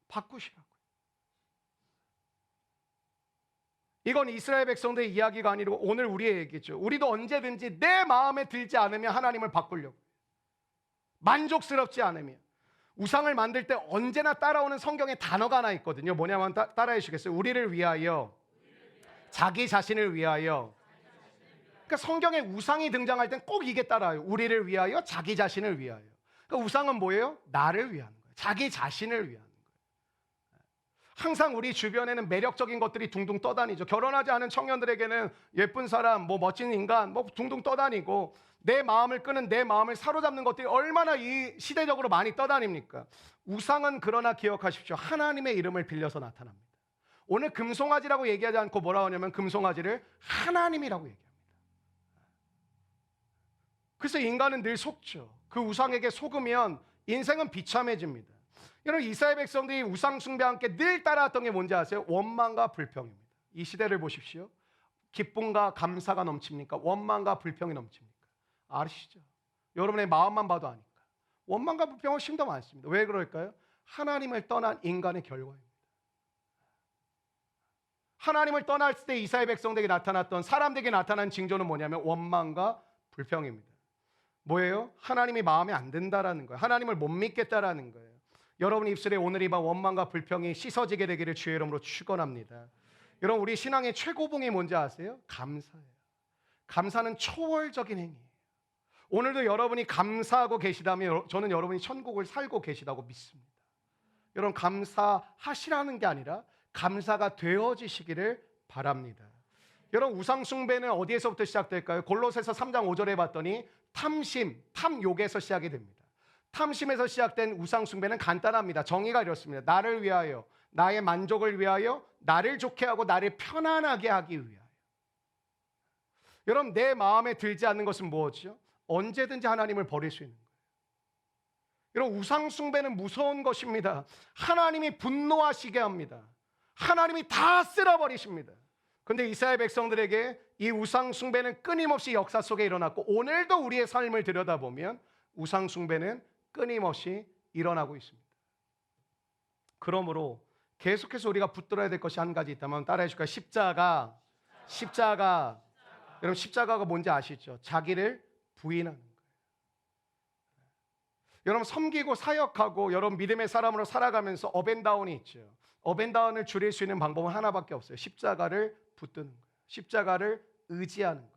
바꾸시라고요. 이건 이스라엘 백성들의 이야기가 아니고 오늘 우리의 얘기죠. 우리도 언제든지 내 마음에 들지 않으면 하나님을 바꾸려고, 만족스럽지 않으면, 우상을 만들 때 언제나 따라오는 성경의 단어가 하나 있거든요. 뭐냐면 따라해 주시겠어요? 우리를 위하여, 자기 자신을 위하여. 그러니까 성경에 우상이 등장할 땐 꼭 이게 따라요. 우리를 위하여, 자기 자신을 위하여. 그러니까 우상은 뭐예요? 나를 위한 거예요. 자기 자신을 위한 거예요. 항상 우리 주변에는 매력적인 것들이 둥둥 떠다니죠. 결혼하지 않은 청년들에게는 예쁜 사람, 뭐 멋진 인간, 뭐 둥둥 떠다니고, 내 마음을 끄는, 내 마음을 사로잡는 것들이 얼마나 이 시대적으로 많이 떠다닙니까? 우상은 그러나 기억하십시오. 하나님의 이름을 빌려서 나타납니다. 오늘 금송아지라고 얘기하지 않고 뭐라고 하냐면 금송아지를 하나님이라고 얘기합니다. 그래서 인간은 늘 속죠. 그 우상에게 속으면 인생은 비참해집니다. 여러분 이스라엘 백성들이 우상 숭배와 함께 늘 따라왔던 게 뭔지 아세요? 원망과 불평입니다. 이 시대를 보십시오. 기쁨과 감사가 넘칩니까? 원망과 불평이 넘칩니까? 아시죠? 여러분의 마음만 봐도 아니까. 원망과 불평은 훨씬 더 많습니다. 왜 그럴까요? 하나님을 떠난 인간의 결과입니다. 하나님을 떠났을 때 이스라엘 백성들에게 나타났던, 사람들에게 나타난 징조는 뭐냐면 원망과 불평입니다. 뭐예요? 하나님이 마음에 안 든다라는 거예요. 하나님을 못 믿겠다라는 거예요. 여러분 입술에 오늘 이 밤 원망과 불평이 씻어지게 되기를 주의 이름으로 축원합니다. 여러분 우리 신앙의 최고봉이 뭔지 아세요? 감사예요. 감사는 초월적인 행위예요. 오늘도 여러분이 감사하고 계시다면 저는 여러분이 천국을 살고 계시다고 믿습니다. 여러분 감사하시라는 게 아니라 감사가 되어지시기를 바랍니다. 여러분 우상 숭배는 어디에서부터 시작될까요? 골로새서 3장 5절에 봤더니 탐심, 탐욕에서 시작이 됩니다. 탐심에서 시작된 우상 숭배는 간단합니다. 정의가 이렇습니다. 나를 위하여, 나의 만족을 위하여, 나를 좋게 하고 나를 편안하게 하기 위하여. 여러분 내 마음에 들지 않는 것은 무엇이죠? 언제든지 하나님을 버릴 수 있는 거예요. 여러분 우상 숭배는 무서운 것입니다. 하나님이 분노하시게 합니다. 하나님이 다 쓸어버리십니다. 그런데 이스라엘 백성들에게 이 우상 숭배는 끊임없이 역사 속에 일어났고 오늘도 우리의 삶을 들여다보면 우상 숭배는 끊임없이 일어나고 있습니다. 그러므로 계속해서 우리가 붙들어야 될 것이 한 가지 있다면 따라해 줄까요? 십자가. 여러분 십자가가 뭔지 아시죠? 자기를 부인하는 거예요. 여러분 섬기고 사역하고 여러분 믿음의 사람으로 살아가면서 업앤다운이 있죠. 업앤다운을 줄일 수 있는 방법은 하나밖에 없어요. 십자가를 붙드는 거예요. 십자가를 의지하는 거예요.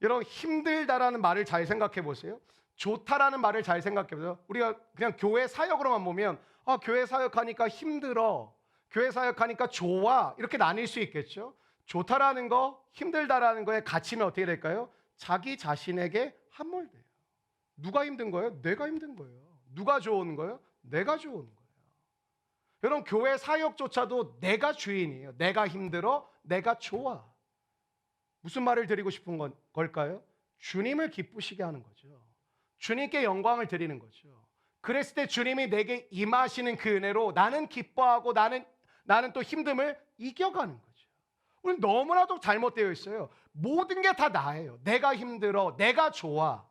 여러분 힘들다라는 말을 잘 생각해 보세요. 좋다라는 말을 잘 생각해 보세요. 우리가 그냥 교회 사역으로만 보면 교회 사역하니까 힘들어, 교회 사역하니까 좋아 이렇게 나뉠 수 있겠죠. 좋다라는 거, 힘들다라는 거의 가치는 어떻게 될까요? 자기 자신에게 함몰돼요. 누가 힘든 거예요? 내가 힘든 거예요. 누가 좋은 거예요? 내가 좋은 거예요. 여러분 교회 사역조차도 내가 주인이에요. 내가 힘들어, 내가 좋아. 무슨 말을 드리고 싶은 걸까요? 주님을 기쁘시게 하는 거죠. 주님께 영광을 드리는 거죠. 그랬을 때 주님이 내게 임하시는 그 은혜로 나는 기뻐하고 나는 또 힘듦을 이겨가는 거죠. 우리 너무나도 잘못되어 있어요. 모든 게 다 나예요. 내가 힘들어, 내가 좋아.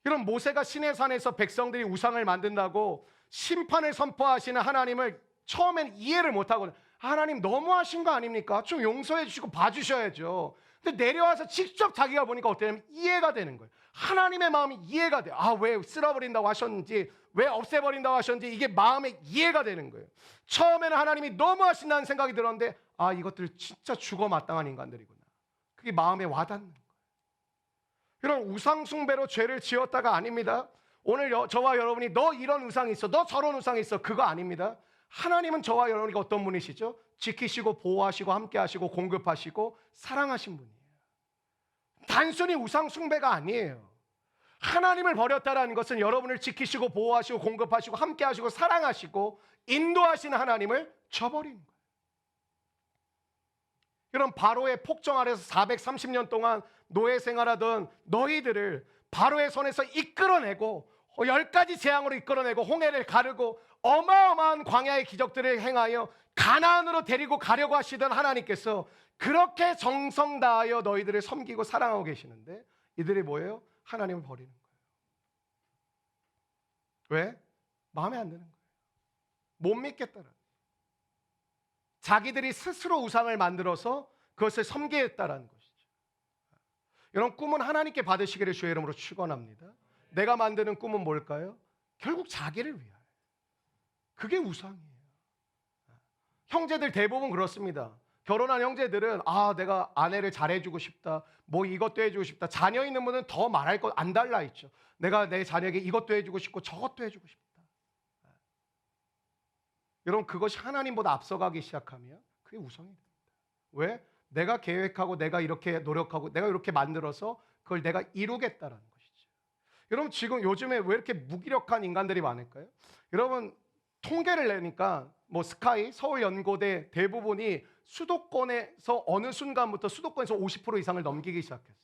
이런 모세가 시내산에서 백성들이 우상을 만든다고 심판을 선포하시는 하나님을 처음엔 이해를 못하고 하나님 너무하신 거 아닙니까? 좀 용서해 주시고 봐주셔야죠. 근데 내려와서 직접 자기가 보니까 어때냐면 이해가 되는 거예요. 하나님의 마음이 이해가 돼요. 왜 쓸어버린다고 하셨는지, 왜 없애버린다고 하셨는지 이게 마음에 이해가 되는 거예요. 처음에는 하나님이 너무하신다는 생각이 들었는데 이것들 진짜 죽어 마땅한 인간들이구나. 그게 마음에 와닿는 거예요. 이런 우상 숭배로 죄를 지었다가 아닙니다. 오늘 저와 여러분이 너 이런 우상이 있어, 너 저런 우상이 있어, 그거 아닙니다. 하나님은 저와 여러분이 어떤 분이시죠? 지키시고 보호하시고 함께하시고 공급하시고 사랑하신 분이에요. 단순히 우상 숭배가 아니에요. 하나님을 버렸다라는 것은 여러분을 지키시고 보호하시고 공급하시고 함께하시고 사랑하시고 인도하시는 하나님을 저버리는 거예요. 이런 바로의 폭정 아래서 430년 동안 노예 생활하던 너희들을 바로의 손에서 이끌어내고 10가지 재앙으로 이끌어내고 홍해를 가르고 어마어마한 광야의 기적들을 행하여 가나안으로 데리고 가려고 하시던 하나님께서 그렇게 정성 다하여 너희들을 섬기고 사랑하고 계시는데 이들이 뭐예요? 하나님을 버리는 거예요. 왜? 마음에 안 드는 거예요. 못 믿겠다는. 자기들이 스스로 우상을 만들어서 그것을 섬기겠다라는 것이죠. 여러분, 꿈은 하나님께 받으시기를 주의 이름으로 축원합니다. 내가 만드는 꿈은 뭘까요? 결국 자기를 위하여. 그게 우상이에요. 형제들 대부분 그렇습니다. 결혼한 형제들은 내가 아내를 잘해주고 싶다, 뭐 이것도 해주고 싶다. 자녀 있는 분은 더 말할 것 안 달라 있죠. 내가 내 자녀에게 이것도 해주고 싶고 저것도 해주고 싶다. 여러분, 그것이 하나님보다 앞서가기 시작하면 그게 우상이 됩니다. 왜? 내가 계획하고 내가 이렇게 노력하고 내가 이렇게 만들어서 그걸 내가 이루겠다라는 것이죠. 여러분, 지금 요즘에 왜 이렇게 무기력한 인간들이 많을까요? 여러분, 통계를 내니까 뭐 스카이, 서울연고대 대부분이 수도권에서 어느 순간부터 수도권에서 50% 이상을 넘기기 시작했어요.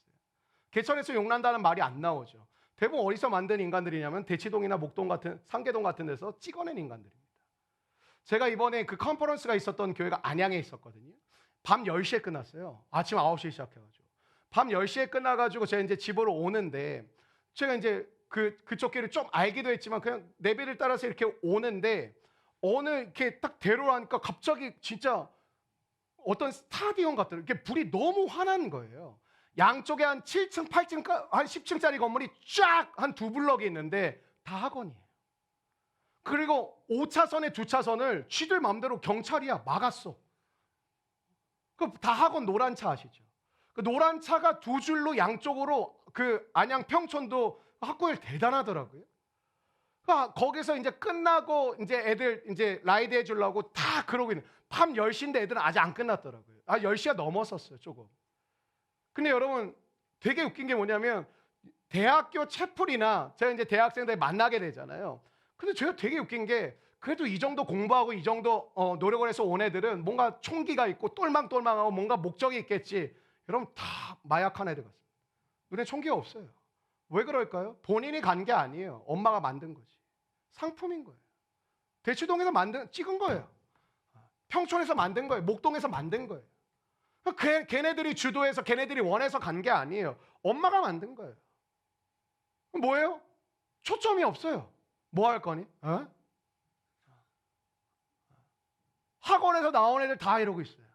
개천에서 용난다는 말이 안 나오죠. 대부분 어디서 만든 인간들이냐면 대치동이나 목동 같은 상계동 같은 데서 찍어낸 인간들입니다. 제가 이번에 그 컨퍼런스가 있었던 교회가 안양에 있었거든요. 밤 10시에 끝났어요. 아침 9시에 시작해가지고. 밤 10시에 끝나가지고 제가 이제 집으로 오는데 제가 이제 그쪽 길을 좀 알기도 했지만 그냥 내비를 따라서 이렇게 오는데 어느 이렇게 딱 대로하니까 갑자기 진짜 어떤 스타디움 같더라고요. 이렇게 불이 너무 환한 거예요. 양쪽에 한 7층, 8층, 한 10층짜리 건물이 쫙 한 두 블럭이 있는데 다 학원이에요. 그리고 5차선에 2차선을 쥐들 마음대로 경찰이야 막았어. 그 다 학원 노란 차 아시죠? 그 노란 차가 두 줄로 양쪽으로 그 안양 평촌도 학교일 대단하더라고요. 거기서 이제 끝나고 이제 애들 이제 라이드 해주려고 다 그러고 있는. 밤 10시인데 애들은 아직 안 끝났더라고요. 10시가 넘었었어요, 조금. 근데 여러분, 되게 웃긴 게 뭐냐면 대학교 채플이나 제가 이제 대학생들 만나게 되잖아요. 근데 제가 되게 웃긴 게 그래도 이 정도 공부하고 이 정도 노력을 해서 온 애들은 뭔가 총기가 있고 똘망똘망하고 뭔가 목적이 있겠지. 여러분, 다 마약한 애들 같습니다. 눈에 총기가 없어요. 왜 그럴까요? 본인이 간 게 아니에요. 엄마가 만든 거지. 상품인 거예요. 대치동에서 찍은 거예요. 평촌에서 만든 거예요. 목동에서 만든 거예요. 걔네들이 주도해서 걔네들이 원해서 간 게 아니에요. 엄마가 만든 거예요. 뭐예요? 초점이 없어요. 뭐 할 거니? 학원에서 나온 애들 다 이러고 있어요.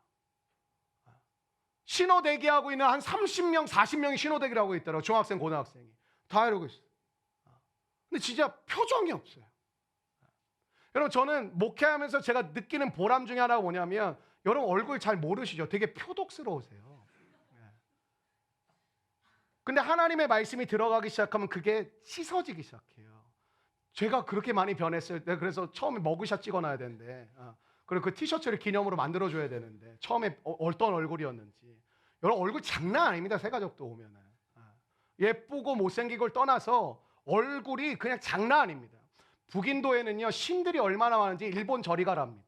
신호대기하고 있는 한 30명, 40명이 신호대기를 하고 있더라고요. 중학생, 고등학생이. 다 이러고 있어요. 근데 진짜 표정이 없어요. 여러분, 저는 목회하면서 제가 느끼는 보람 중에 하나가 뭐냐면 여러분 얼굴 잘 모르시죠? 되게 표독스러우세요. 근데 하나님의 말씀이 들어가기 시작하면 그게 씻어지기 시작해요. 제가 그렇게 많이 변했어요. 내가 그래서 처음에 머그샷 찍어놔야 되는데 그리고 그 티셔츠를 기념으로 만들어줘야 되는데 처음에 어떤 얼굴이었는지. 여러분, 얼굴 장난 아닙니다. 새가족도 오면은. 예쁘고 못생기고를 떠나서 얼굴이 그냥 장난 아닙니다. 북인도에는요, 신들이 얼마나 많은지 일본 저리 가랍니다.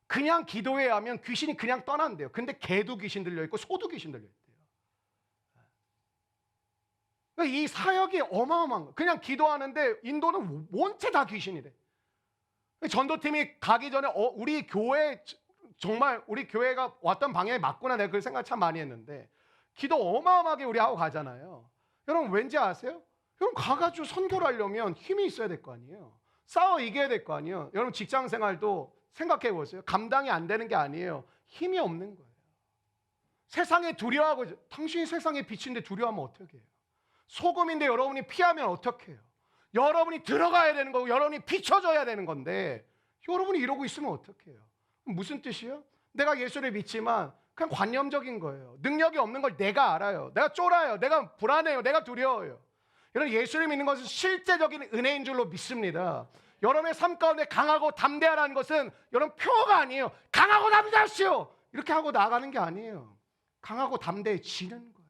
그냥 기도해야 하면 귀신이 그냥 떠난대요. 근데 개도 귀신 들려있고 소도 귀신 들려있대요. 그러니까 이 사역이 어마어마한 거예요. 그냥 기도하는데 인도는 원체 다 귀신이래. 전도팀이 가기 전에 우리 교회 정말 우리 교회가 왔던 방향이 맞구나, 내가 그 생각 참 많이 했는데 기도 어마어마하게 우리 하고 가잖아요. 여러분, 왠지 아세요? 여러분, 가가지고 선교를 하려면 힘이 있어야 될 거 아니에요. 싸워 이겨야 될 거 아니에요. 여러분, 직장 생활도 생각해 보세요. 감당이 안 되는 게 아니에요. 힘이 없는 거예요. 세상에 두려워하고, 당신이 세상에 빛인데 두려워하면 어떻게 해요? 소금인데 여러분이 피하면 어떻게 해요? 여러분이 들어가야 되는 거고 여러분이 비춰줘야 되는 건데 여러분이 이러고 있으면 어떻게 해요? 무슨 뜻이요? 내가 예수를 믿지만 그냥 관념적인 거예요. 능력이 없는 걸 내가 알아요. 내가 쫄아요. 내가 불안해요. 내가 두려워요. 여러분, 예수를 믿는 것은 실제적인 은혜인 줄로 믿습니다. 여러분의 삶 가운데 강하고 담대하라는 것은 여러분 표가 아니에요. 강하고 담대하시오! 이렇게 하고 나가는 게 아니에요. 강하고 담대해지는 거예요.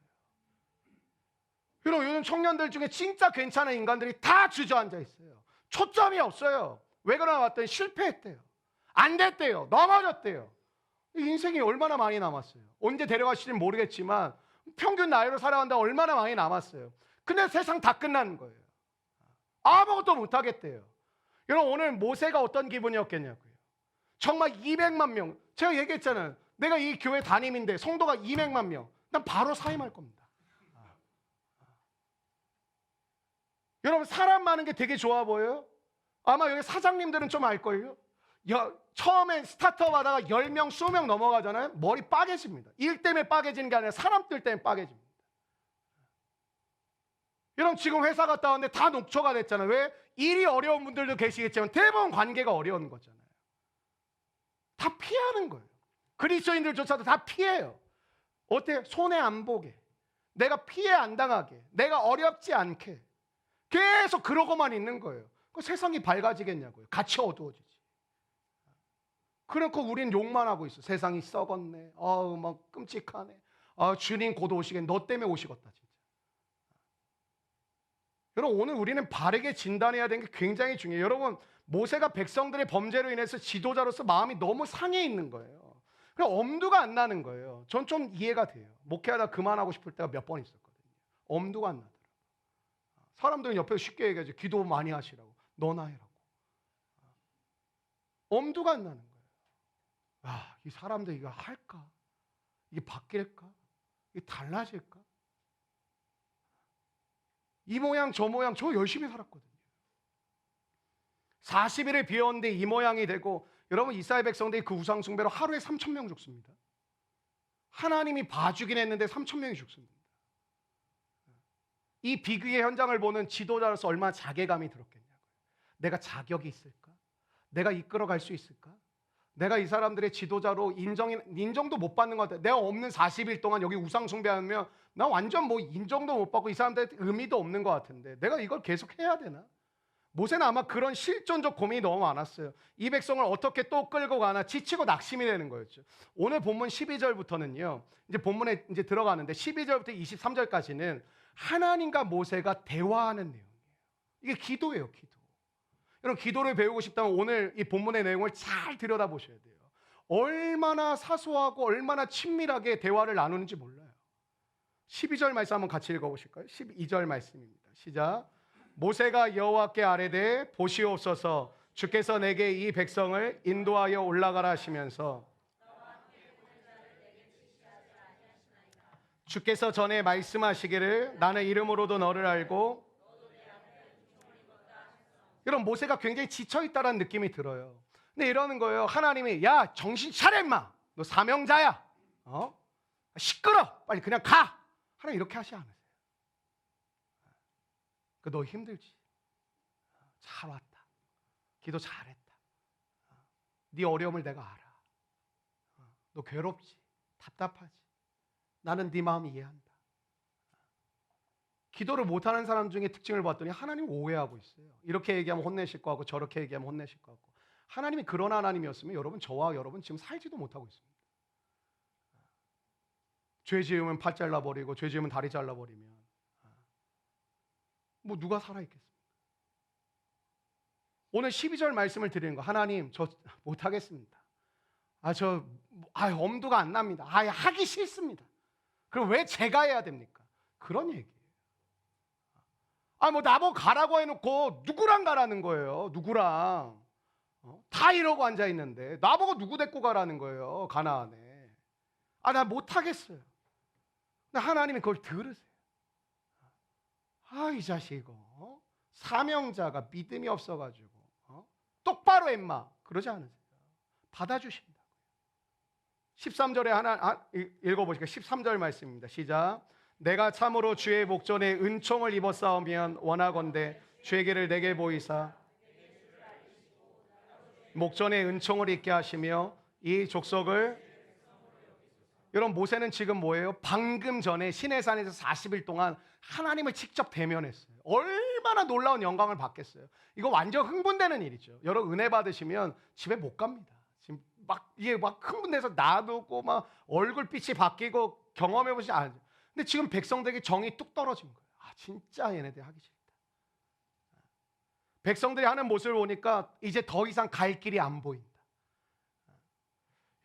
여러분, 요즘 청년들 중에 진짜 괜찮은 인간들이 다 주저앉아 있어요. 초점이 없어요. 왜 그러나 봤더니 실패했대요. 안 됐대요. 넘어졌대요. 인생이 얼마나 많이 남았어요. 언제 데려가실지 모르겠지만 평균 나이로 살아간다 얼마나 많이 남았어요. 근데 세상 다 끝나는 거예요. 아무것도 못하겠대요. 여러분, 오늘 모세가 어떤 기분이었겠냐고요. 정말 200만 명, 제가 얘기했잖아요. 내가 이 교회 담임인데 성도가 200만 명, 난 바로 사임할 겁니다. 여러분, 사람 많은 게 되게 좋아 보여요? 아마 여기 사장님들은 좀 알걸요? 처음에 스타트업 하다가 10명, 20명 넘어가잖아요. 머리 빠개집니다. 일 때문에 빠개지는 게 아니라 사람들 때문에 빠개집니다. 여러분, 지금 회사 갔다 왔는데 다 녹초가 됐잖아요. 왜? 일이 어려운 분들도 계시겠지만 대부분 관계가 어려운 거잖아요. 다 피하는 거예요. 그리스도인들조차도 다 피해요. 어때요? 손해 안 보게, 내가 피해 안 당하게, 내가 어렵지 않게 계속 그러고만 있는 거예요. 그 세상이 밝아지겠냐고요. 같이 어두워지지. 그렇고 우린 욕만 하고 있어. 세상이 썩었네. 막 끔찍하네. 주님 곧 오시겠네. 너 때문에 오시겠다 진짜. 여러분, 오늘 우리는 바르게 진단해야 되는 게 굉장히 중요해요. 여러분, 모세가 백성들의 범죄로 인해서 지도자로서 마음이 너무 상해 있는 거예요. 그래서 엄두가 안 나는 거예요. 전 좀 이해가 돼요. 목회하다 그만하고 싶을 때가 몇 번 있었거든요. 엄두가 안 나더라고요. 사람들은 옆에서 쉽게 얘기하죠. 기도 많이 하시라고. 너나 해라고. 엄두가 안 나는 거예요. 이 사람들 이거 할까? 이게 바뀔까? 이게 달라질까? 이 모양 저 모양, 저 열심히 살았거든요. 40일을 비웠는데 이 모양이 되고, 여러분, 이스라엘 백성들이 그 우상 숭배로 하루에 3,000명 죽습니다. 하나님이 봐주긴 했는데 3,000명이 죽습니다. 이 비극의 현장을 보는 지도자로서 얼마나 자괴감이 들었겠냐고요. 내가 자격이 있을까? 내가 이끌어갈 수 있을까? 내가 이 사람들의 지도자로 인정도 못 받는 것 같아. 내가 없는 40일 동안 여기 우상 숭배하면 나 완전 뭐 인정도 못 받고 이 사람들한테 의미도 없는 것 같은데 내가 이걸 계속 해야 되나? 모세는 아마 그런 실존적 고민이 너무 많았어요. 이 백성을 어떻게 또 끌고 가나 지치고 낙심이 되는 거였죠. 오늘 본문 12절부터는요. 이제 본문에 이제 들어가는데 12절부터 23절까지는 하나님과 모세가 대화하는 내용이에요. 이게 기도예요, 기도. 여러분, 기도를 배우고 싶다면 오늘 이 본문의 내용을 잘 들여다보셔야 돼요. 얼마나 사소하고 얼마나 친밀하게 대화를 나누는지 몰라요. 12절 말씀 한번 같이 읽어보실까요? 12절 말씀입니다. 시작. 모세가 여호와께 아뢰되 보시옵소서, 주께서 내게 이 백성을 인도하여 올라가라 하시면서 주께서 전에 말씀하시기를 나는 이름으로도 너를 알고. 여러분, 모세가 굉장히 지쳐있다는 느낌이 들어요. 근데 이러는 거예요. 하나님이 야, 정신 차려 임마, 너 사명자야, 시끄러, 빨리 그냥 가. 하나님 이렇게 하지 않으세요. 너 힘들지? 잘 왔다. 기도 잘했다. 네 어려움을 내가 알아. 너 괴롭지? 답답하지? 나는 네 마음 이해한다. 기도를 못하는 사람 중에 특징을 봤더니 하나님 오해하고 있어요. 이렇게 얘기하면 혼내실 거 같고 저렇게 얘기하면 혼내실 거 같고. 하나님이 그런 하나님이었으면 여러분, 저와 여러분 지금 살지도 못하고 있습니다. 죄 지으면 팔 잘라버리고 죄 지으면 다리 잘라버리면 뭐 누가 살아있겠습니까? 오늘 12절 말씀을 드리는 거, 하나님 저 못하겠습니다. 엄두가 안 납니다. 하기 싫습니다. 그럼 왜 제가 해야 됩니까? 그런 얘기예요. 뭐 나보고 가라고 해놓고 누구랑 가라는 거예요? 누구랑? 다 이러고 앉아있는데 나보고 누구 데리고 가라는 거예요? 가나안에. 나 못하겠어요. 근데 하나님이 그걸 들으세요. 이 자식 이거 사명자가 믿음이 없어가지고 똑바로 임마, 그러지 않으세요. 받아주신다고요. 13절에 읽어보실까요? 13절 말씀입니다. 시작. 내가 참으로 주의 목전에 은총을 입었사오면 원하건대 주의 길을 내게 보이사 목전에 은총을 입게 하시며 이 족속을. 여러분, 모세는 지금 뭐예요? 방금 전에 시내산에서 40일 동안 하나님을 직접 대면했어요. 얼마나 놀라운 영광을 받겠어요. 이거 완전 흥분되는 일이죠. 여러분, 은혜 받으시면 집에 못 갑니다. 지금 이게 흥분돼서 놔두고 얼굴빛이 바뀌고 경험해보시지 않아요. 근데 지금 백성들에게 정이 뚝 떨어진 거예요. 진짜 얘네들 하기 싫다. 백성들이 하는 모습을 보니까 이제 더 이상 갈 길이 안 보인다.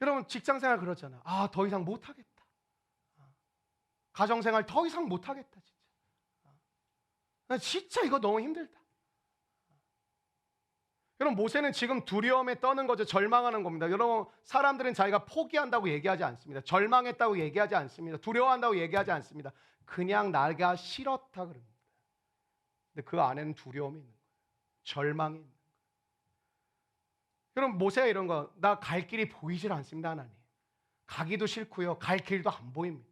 여러분 직장생활 그러잖아. 더 이상 못하겠다. 가정생활 더 이상 못하겠다. 진짜 이거 너무 힘들다. 여러분 모세는 지금 두려움에 떠는 거죠. 절망하는 겁니다. 여러분 사람들은 자기가 포기한다고 얘기하지 않습니다. 절망했다고 얘기하지 않습니다. 두려워한다고 얘기하지 않습니다. 그냥 나가 싫었다 그럽니다. 근데 그 안에는 두려움이 있는 거예요. 절망이 있는 거예요. 여러분 모세가 이런 거, 나 갈 길이 보이질 않습니다. 하나님 가기도 싫고요, 갈 길도 안 보입니다.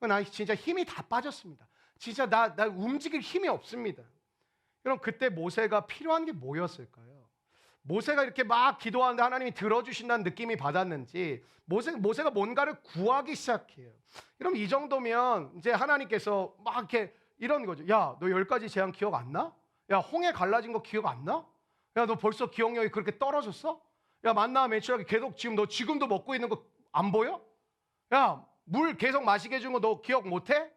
나 진짜 힘이 다 빠졌습니다. 진짜 나 움직일 힘이 없습니다. 여러분 그때 모세가 필요한 게 뭐였을까요? 모세가 이렇게 막 기도하는데 하나님이 들어주신다는 느낌이 받았는지 모세가 뭔가를 구하기 시작해요. 여러분 이 정도면 이제 하나님께서 막 이렇게 이런 거죠. 야, 너 10가지 재앙 기억 안 나? 야, 홍해 갈라진 거 기억 안 나? 야, 너 벌써 기억력이 그렇게 떨어졌어? 야, 만나 매출하기 계속 지금 너 지금도 먹고 있는 거 안 보여? 야, 물 계속 마시게 해준 거 너 기억 못 해?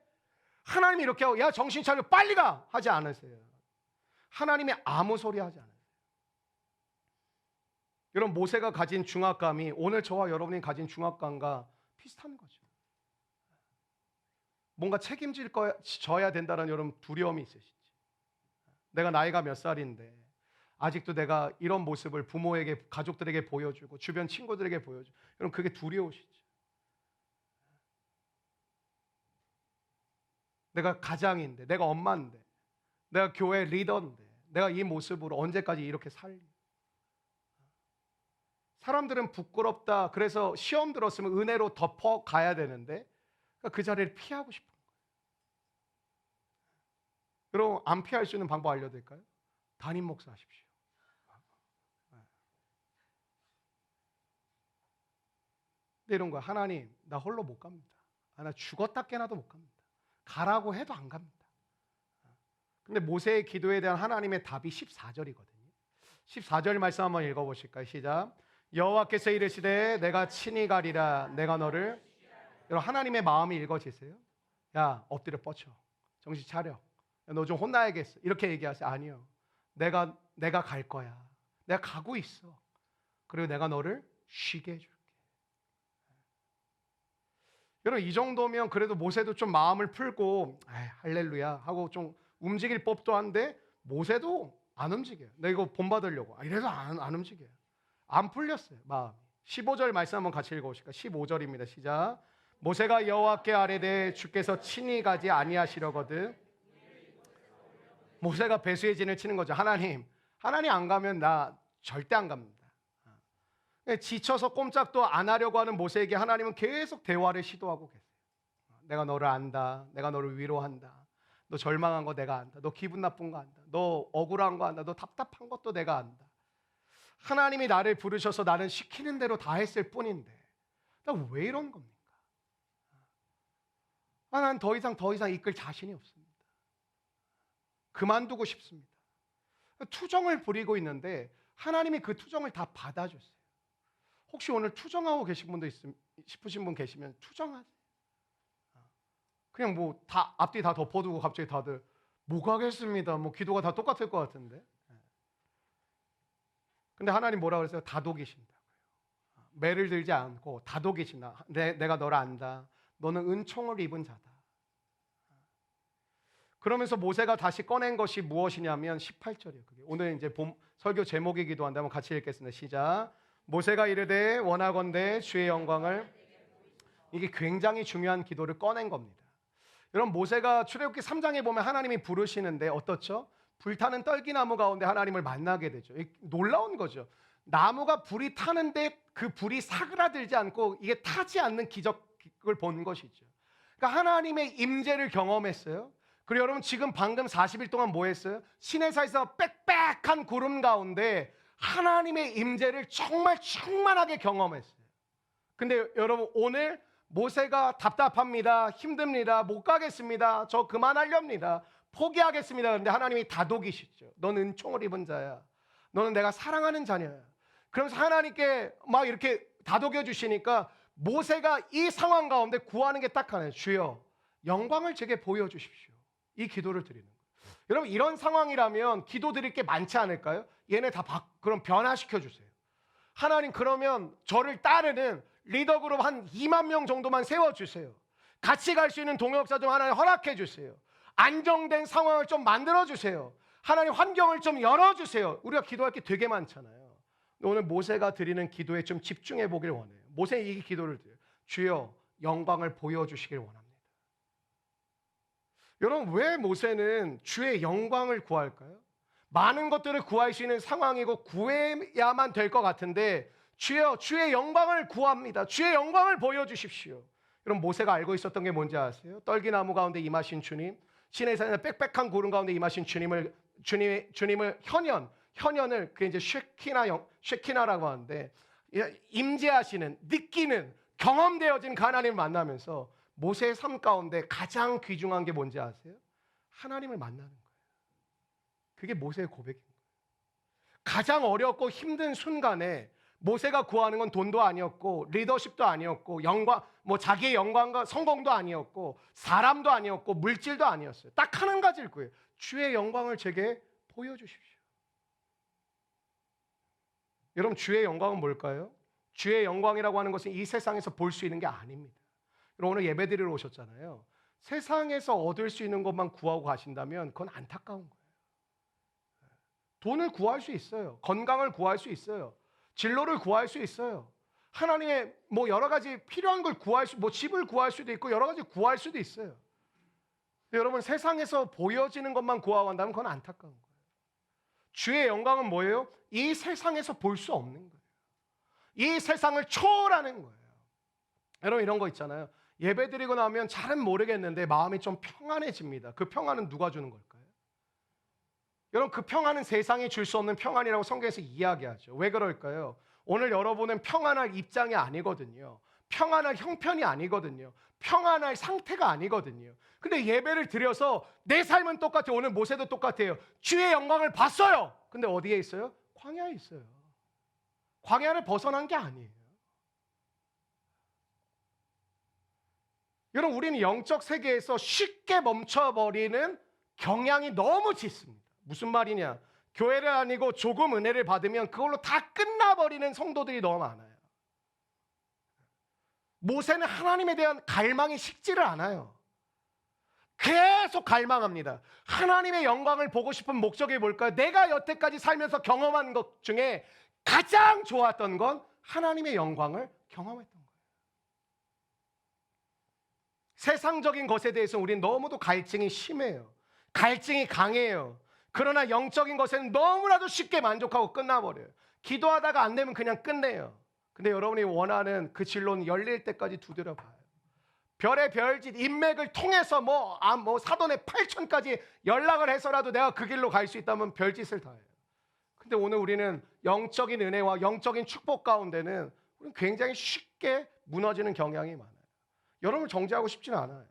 하나님이 이렇게 하고 야, 정신 차려 빨리 가 하지 않으세요. 하나님이 아무 소리 하지 않아요. 여러분 모세가 가진 중압감이 오늘 저와 여러분이 가진 중압감과 비슷한 거죠. 뭔가 져야 된다는 여러분 두려움이 있으시지. 내가 나이가 몇 살인데 아직도 내가 이런 모습을 부모에게, 가족들에게 보여주고 주변 친구들에게 보여주고, 여러분 그게 두려우시죠. 내가 가장인데, 내가 엄마인데, 내가 교회 리더인데, 내가 이 모습으로 언제까지 이렇게 살리? 사람들은 부끄럽다, 그래서 시험 들었으면 은혜로 덮어 가야 되는데 그 자리를 피하고 싶은 거예요. 여러분 안 피할 수 있는 방법 알려드릴까요? 담임 목사 하십시오. 근데 이런 거야. 하나님 나 홀로 못 갑니다. 나 죽었다 깨나도 못 갑니다. 가라고 해도 안 갑니다. 근데 모세의 기도에 대한 하나님의 답이 14절이거든요 14절 말씀 한번 읽어보실까요? 시작. 여호와께서 이르시되 내가 친히 가리라. 내가 너를, 여러분 하나님의 마음이 읽어지세요? 야 엎드려 뻗쳐, 정신 차려, 너 좀 혼나야겠어, 이렇게 얘기하세요? 아니요. 내가 갈 거야. 내가 가고 있어. 그리고 내가 너를 쉬게 해줄게. 여러분 이 정도면 그래도 모세도 좀 마음을 풀고 할렐루야 하고 좀 움직일 법도 한데 모세도 안 움직여요. 내가 이거 본받으려고 이래서 안 움직여요. 안 풀렸어요 마음이. 15절 말씀 한번 같이 읽어보실까요? 15절입니다 시작. 모세가 여호와께 아뢰되 주께서 친히 가지 아니하시려거든. 모세가 배수의 진을 치는 거죠. 하나님 안 가면 나 절대 안 갑니다. 지쳐서 꼼짝도 안 하려고 하는 모세에게 하나님은 계속 대화를 시도하고 계세요. 내가 너를 안다. 내가 너를 위로한다. 너 절망한 거 내가 안다. 너 기분 나쁜 거 안다. 너 억울한 거 안다. 너 답답한 것도 내가 안다. 하나님이 나를 부르셔서 나는 시키는 대로 다 했을 뿐인데 나 왜 이런 겁니까? 난 더 이상 이끌 자신이 없습니다. 그만두고 싶습니다. 투정을 부리고 있는데 하나님이 그 투정을 다 받아줬어요. 혹시 오늘 투정하고 계신 분도 싶으신 분 계시면 투정하세요. 그냥 뭐 다 앞뒤 다 덮어두고 갑자기 다들 못 가겠습니다. 뭐 기도가 다 똑같을 것 같은데. 근데 하나님 뭐라 그랬어요? 다독이신다고요. 매를 들지 않고 다독이신다. 내가 너를 안다. 너는 은총을 입은 자다. 그러면서 모세가 다시 꺼낸 것이 무엇이냐면 18절이에요. 그게 오늘 이제 설교 제목이기도 한데 한번 같이 읽겠습니다. 시작. 모세가 이르되 원하건대 주의 영광을, 이게 굉장히 중요한 기도를 꺼낸 겁니다. 여러분 모세가 출애굽기 3장에 보면 하나님이 부르시는데 어떻죠? 불타는 떨기나무 가운데 하나님을 만나게 되죠. 놀라운 거죠. 나무가 불이 타는데 그 불이 사그라들지 않고 이게 타지 않는 기적을 본 것이죠. 그러니까 하나님의 임재를 경험했어요. 그리고 여러분 지금 방금 40일 동안 뭐 했어요? 시내사에서 빽빽한 구름 가운데 하나님의 임재를 정말 충만하게 경험했어요. 근데 여러분 오늘 모세가 답답합니다. 힘듭니다. 못 가겠습니다. 저 그만하렵니다. 포기하겠습니다. 그런데 하나님이 다독이시죠. 너는 은총을 입은 자야. 너는 내가 사랑하는 자녀야. 그러면서 하나님께 막 이렇게 다독여 주시니까 모세가 이 상황 가운데 구하는 게 딱 하나예요. 주여 영광을 제게 보여주십시오. 이 기도를 드리는 거예요. 여러분 이런 상황이라면 기도 드릴 게 많지 않을까요? 얘네 다 그럼 변화시켜 주세요. 하나님 그러면 저를 따르는 리더 그룹 한 2만 명 정도만 세워주세요. 같이 갈 수 있는 동역자 좀 하나님 허락해 주세요. 안정된 상황을 좀 만들어 주세요. 하나님 환경을 좀 열어주세요. 우리가 기도할 게 되게 많잖아요. 오늘 모세가 드리는 기도에 좀 집중해 보길 원해요. 모세 이 기도를 드려요. 주여 영광을 보여주시길 원합니다. 여러분 왜 모세는 주의 영광을 구할까요? 많은 것들을 구할 수 있는 상황이고 구해야만 될 것 같은데 주여 주의 영광을 구합니다. 주의 영광을 보여주십시오. 여러분 모세가 알고 있었던 게 뭔지 아세요? 떨기나무 가운데 임하신 주님, 시내산에 빽빽한 구름 가운데 임하신 주님을 현현을 그 이제 쉐키나라고 하는데 임재하시는 느끼는 경험되어진 하나님을 만나면서 모세의 삶 가운데 가장 귀중한 게 뭔지 아세요? 하나님을 만나는 거예요. 그게 모세의 고백인 거예요. 가장 어렵고 힘든 순간에 모세가 구하는 건 돈도 아니었고 리더십도 아니었고 영광, 자기의 영광과 성공도 아니었고 사람도 아니었고 물질도 아니었어요. 딱 한 가지일 거예요. 주의 영광을 제게 보여주십시오. 여러분 주의 영광은 뭘까요? 주의 영광이라고 하는 것은 이 세상에서 볼 수 있는 게 아닙니다. 여러분 오늘 예배드리러 오셨잖아요. 세상에서 얻을 수 있는 것만 구하고 가신다면 그건 안타까운 거예요. 돈을 구할 수 있어요. 건강을 구할 수 있어요. 진로를 구할 수 있어요. 하나님의 여러 가지 필요한 걸 구할 수, 집을 구할 수도 있고 여러 가지 구할 수도 있어요. 여러분 세상에서 보여지는 것만 구하고 한다면 그건 안타까운 거예요. 주의 영광은 뭐예요? 이 세상에서 볼 수 없는 거예요. 이 세상을 초월하는 거예요. 여러분 이런 거 있잖아요. 예배 드리고 나면 잘은 모르겠는데 마음이 좀 평안해집니다. 그 평안은 누가 주는 걸까요? 여러분 그 평안은 세상이 줄 수 없는 평안이라고 성경에서 이야기하죠. 왜 그럴까요? 오늘 여러분은 평안할 입장이 아니거든요. 평안할 형편이 아니거든요. 평안할 상태가 아니거든요. 근데 예배를 드려서 내 삶은 똑같아요. 오늘 모세도 똑같아요. 주의 영광을 봤어요. 근데 어디에 있어요? 광야에 있어요. 광야를 벗어난 게 아니에요. 여러분 우리는 영적 세계에서 쉽게 멈춰버리는 경향이 너무 짙습니다. 무슨 말이냐? 교회를 아니고 조금 은혜를 받으면 그걸로 다 끝나버리는 성도들이 너무 많아요. 모세는 하나님에 대한 갈망이 식지를 않아요. 계속 갈망합니다. 하나님의 영광을 보고 싶은 목적이 뭘까요? 내가 여태까지 살면서 경험한 것 중에 가장 좋았던 건 하나님의 영광을 경험했던 거예요. 세상적인 것에 대해서 우리는 너무도 갈증이 심해요. 갈증이 강해요. 그러나 영적인 것에는 너무나도 쉽게 만족하고 끝나버려요. 기도하다가 안 되면 그냥 끝내요. 근데 여러분이 원하는 그 진로는 열릴 때까지 두드려봐요. 별의 별짓 인맥을 통해서 사돈의 8천까지 연락을 해서라도 내가 그 길로 갈 수 있다면 별짓을 다 해요. 근데 오늘 우리는 영적인 은혜와 영적인 축복 가운데는 우리는 굉장히 쉽게 무너지는 경향이 많아요. 여러분을 정죄하고 싶지는 않아요.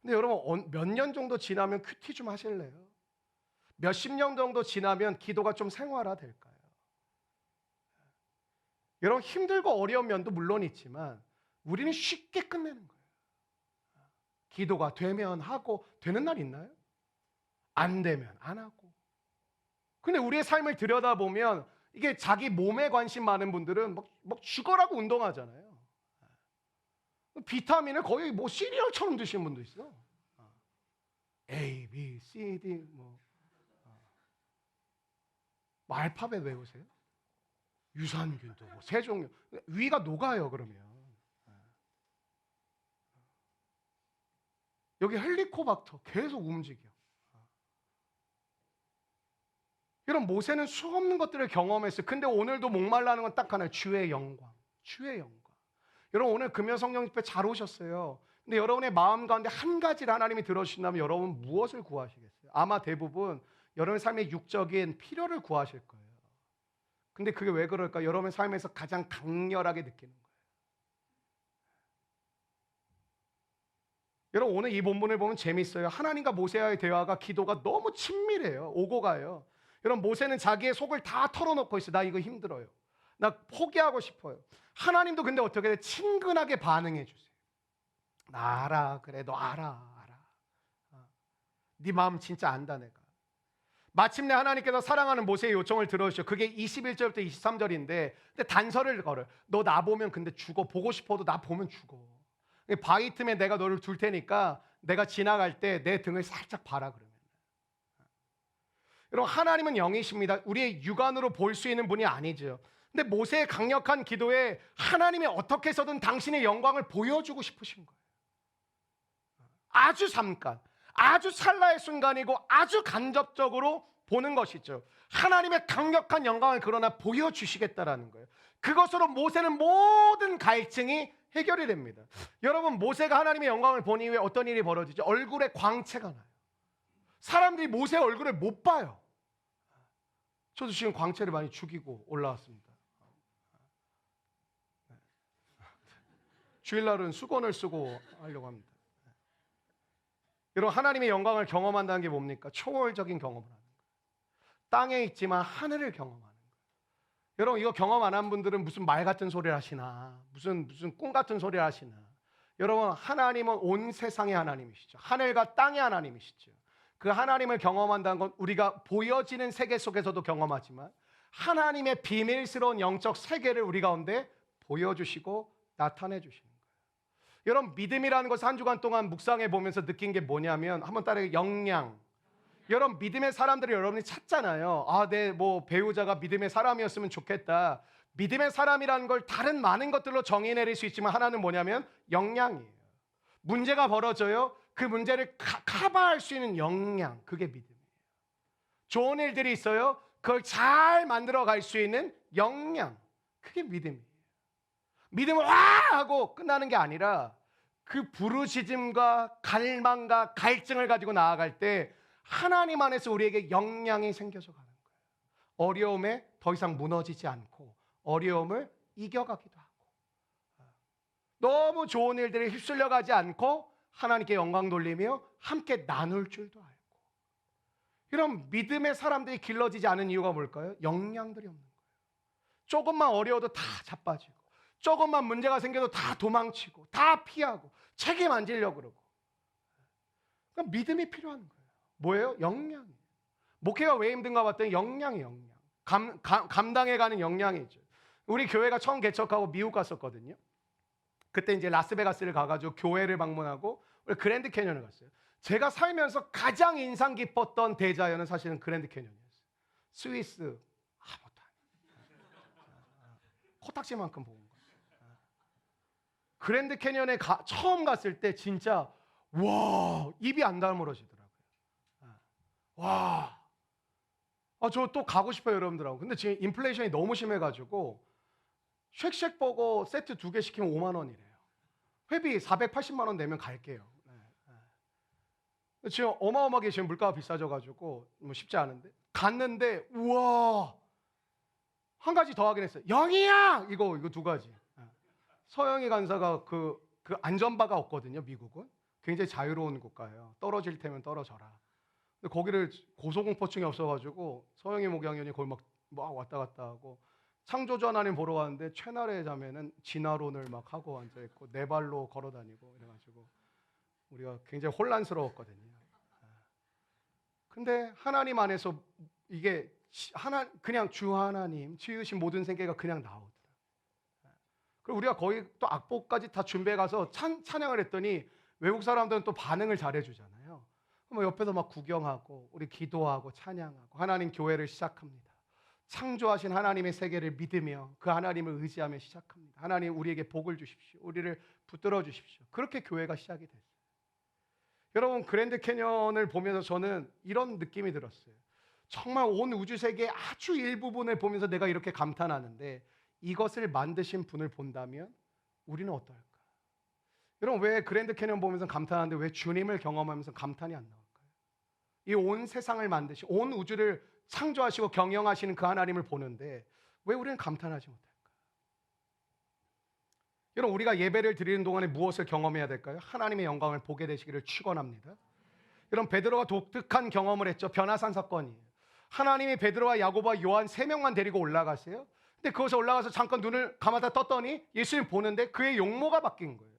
근데 여러분 몇 년 정도 지나면 큐티 좀 하실래요? 몇십 년 정도 지나면 기도가 좀 생활화 될까요? 여러분 힘들고 어려운 면도 물론 있지만 우리는 쉽게 끝내는 거예요. 기도가 되면 하고 되는 날 있나요? 안 되면 안 하고. 근데 우리의 삶을 들여다보면 이게 자기 몸에 관심 많은 분들은 막 죽어라고 운동하잖아요. 비타민을 거의 시리얼처럼 드시는 분도 있어. A, B, C, D 알파벳 외우세요? 유산균도 세종류 위가 녹아요. 그러면 여기 헬리코박터 계속 움직여. 이런 모세는 수없는 것들을 경험했어요. 근데 오늘도 목말라는 건 딱 하나예요. 주의 영광. 주의 영광. 여러분 오늘 금요성령 집회 잘 오셨어요. 근데 여러분의 마음 가운데 한 가지를 하나님이 들어주신다면 여러분 무엇을 구하시겠어요? 아마 대부분 여러분의 삶의 육적인 필요를 구하실 거예요. 근데 그게 왜 그럴까? 여러분의 삶에서 가장 강렬하게 느끼는 거예요. 여러분 오늘 이 본문을 보면 재밌어요. 하나님과 모세와의 대화가 기도가 너무 친밀해요. 오고 가요. 여러분 모세는 자기의 속을 다 털어놓고 있어요. 나 이거 힘들어요. 나 포기하고 싶어요. 하나님도 근데 어떻게 돼? 친근하게 반응해 주세요. 나 알아. 그래 너 알아. 네 마음 진짜 안다 내가. 마침내 하나님께서 사랑하는 모세의 요청을 들어주셔. 그게 21절부터 23절인데 근데 단서를 걸어요. 너 나 보면 근데 죽어. 보고 싶어도 나 보면 죽어. 바위 틈에 내가 너를 둘 테니까 내가 지나갈 때 내 등을 살짝 봐라 그러면. 여러분 하나님은 영이십니다. 우리의 육안으로 볼 수 있는 분이 아니죠. 근데 모세의 강력한 기도에 하나님이 어떻게 해서든 당신의 영광을 보여주고 싶으신 거예요. 아주 잠깐, 아주 찰나의 순간이고 아주 간접적으로 보는 것이죠. 하나님의 강력한 영광을 그러나 보여주시겠다라는 거예요. 그것으로 모세는 모든 갈증이 해결이 됩니다. 여러분 모세가 하나님의 영광을 본 이후에 어떤 일이 벌어지죠? 얼굴에 광채가 나요. 사람들이 모세의 얼굴을 못 봐요. 저도 지금 광채를 많이 죽이고 올라왔습니다. 주일날은 수건을 쓰고 하려고 합니다. 여러분 하나님의 영광을 경험한다는 게 뭡니까? 초월적인 경험을 하는 거예요. 땅에 있지만 하늘을 경험하는 거예요. 여러분 이거 경험 안 한 분들은 무슨 말 같은 소리를 하시나 무슨 꿈 같은 소리를 하시나. 여러분 하나님은 온 세상의 하나님이시죠. 하늘과 땅의 하나님이시죠. 그 하나님을 경험한다는 건 우리가 보여지는 세계 속에서도 경험하지만 하나님의 비밀스러운 영적 세계를 우리 가운데 보여주시고 나타내 주시는 거예요. 여러분 믿음이라는 것을 한 주간 동안 묵상해 보면서 느낀 게 뭐냐면 한번 따라해 영양. 여러분 믿음의 사람들을 여러분이 찾잖아요. 아, 내 뭐 배우자가 믿음의 사람이었으면 좋겠다. 믿음의 사람이라는 걸 다른 많은 것들로 정의 내릴 수 있지만 하나는 뭐냐면 영양이에요. 문제가 벌어져요. 그 문제를 커버할 수 있는 역량, 그게 믿음이에요. 좋은 일들이 있어요. 그걸 잘 만들어 갈 수 있는 역량, 그게 믿음이에요. 믿음을 와 하고 끝나는 게 아니라 그 부르짖음과 갈망과 갈증을 가지고 나아갈 때 하나님 안에서 우리에게 역량이 생겨서 가는 거예요. 어려움에 더 이상 무너지지 않고 어려움을 이겨가기도 하고 너무 좋은 일들에 휩쓸려 가지 않고 하나님께 영광 돌리며 함께 나눌 줄도 알고. 이런 믿음의 사람들이 길러지지 않은 이유가 뭘까요? 역량들이 없는 거예요. 조금만 어려워도 다 자빠지고 조금만 문제가 생겨도 다 도망치고 다 피하고 책임 안 지려고 그러고. 그러니까 믿음이 필요한 거예요. 뭐예요? 역량이에요. 목회가 왜 힘든가 봤더니 역량이에요. 역량. 감당해가는 역량이죠. 우리 교회가 처음 개척하고 미국 갔었거든요. 그때 이제 라스베가스를 가가지고 교회를 방문하고 우리 그랜드 캐년을 갔어요. 제가 살면서 가장 인상 깊었던 대자연은 사실은 그랜드 캐년이었어요. 스위스 아무것도 아니에요. 코딱지만큼 본 거예요. 그랜드 캐년에 처음 갔을 때 진짜 와 입이 안 다물어지더라고요. 와, 저 또 가고 싶어요 여러분들하고. 근데 지금 인플레이션이 너무 심해가지고 쉑쉑버거 세트 2개 시키면 5만 원이래요. 회비 480만 원 내면 갈게요. 지금 어마어마하게 지금 물가가 비싸져가지고 뭐 쉽지 않은데 갔는데 우와 한 가지 더 하긴 했어요. 영희야 이거 두 가지. 서영희 간사가 그 안전바가 없거든요. 미국은 굉장히 자유로운 국가예요. 떨어질 테면 떨어져라. 근데 거기를 고소공포증이 없어가지고 서영희 목양연이 거기 막 왔다 갔다 하고. 창조주 하나님 보러 왔는데 최나래 자매는 진화론을 막 하고 앉아있고 네 발로 걸어다니고 이래가지고 우리가 굉장히 혼란스러웠거든요. 근데 하나님 안에서 이게 그냥 주 하나님 지으신 모든 세계가 그냥 나오더라. 그리고 우리가 거의 또 악보까지 다 준비해 가서 찬양을 했더니 외국 사람들은 또 반응을 잘해주잖아요. 그럼 옆에서 막 구경하고 우리 기도하고 찬양하고 하나님 교회를 시작합니다. 창조하신 하나님의 세계를 믿으며 그 하나님을 의지하며 시작합니다. 하나님 우리에게 복을 주십시오. 우리를 붙들어 주십시오. 그렇게 교회가 시작이 됐어요. 여러분 그랜드 캐년을 보면서 저는 이런 느낌이 들었어요. 정말 온 우주 세계의 아주 일부분을 보면서 내가 이렇게 감탄하는데 이것을 만드신 분을 본다면 우리는 어떨까? 여러분 왜 그랜드 캐년 보면서 감탄하는데 왜 주님을 경험하면서 감탄이 안 나올까요? 이 온 세상을 만드신 온 우주를 창조하시고 경영하시는 그 하나님을 보는데 왜 우리는 감탄하지 못할까? 여러분 우리가 예배를 드리는 동안에 무엇을 경험해야 될까요? 하나님의 영광을 보게 되시기를 축원합니다. 여러분 베드로가 독특한 경험을 했죠. 변화산 사건이에요. 하나님이 베드로와 야고보와 요한 3명만 데리고 올라가세요. 근데 그것에 올라가서 잠깐 눈을 감았다 떴더니 예수님 보는데 그의 용모가 바뀐 거예요.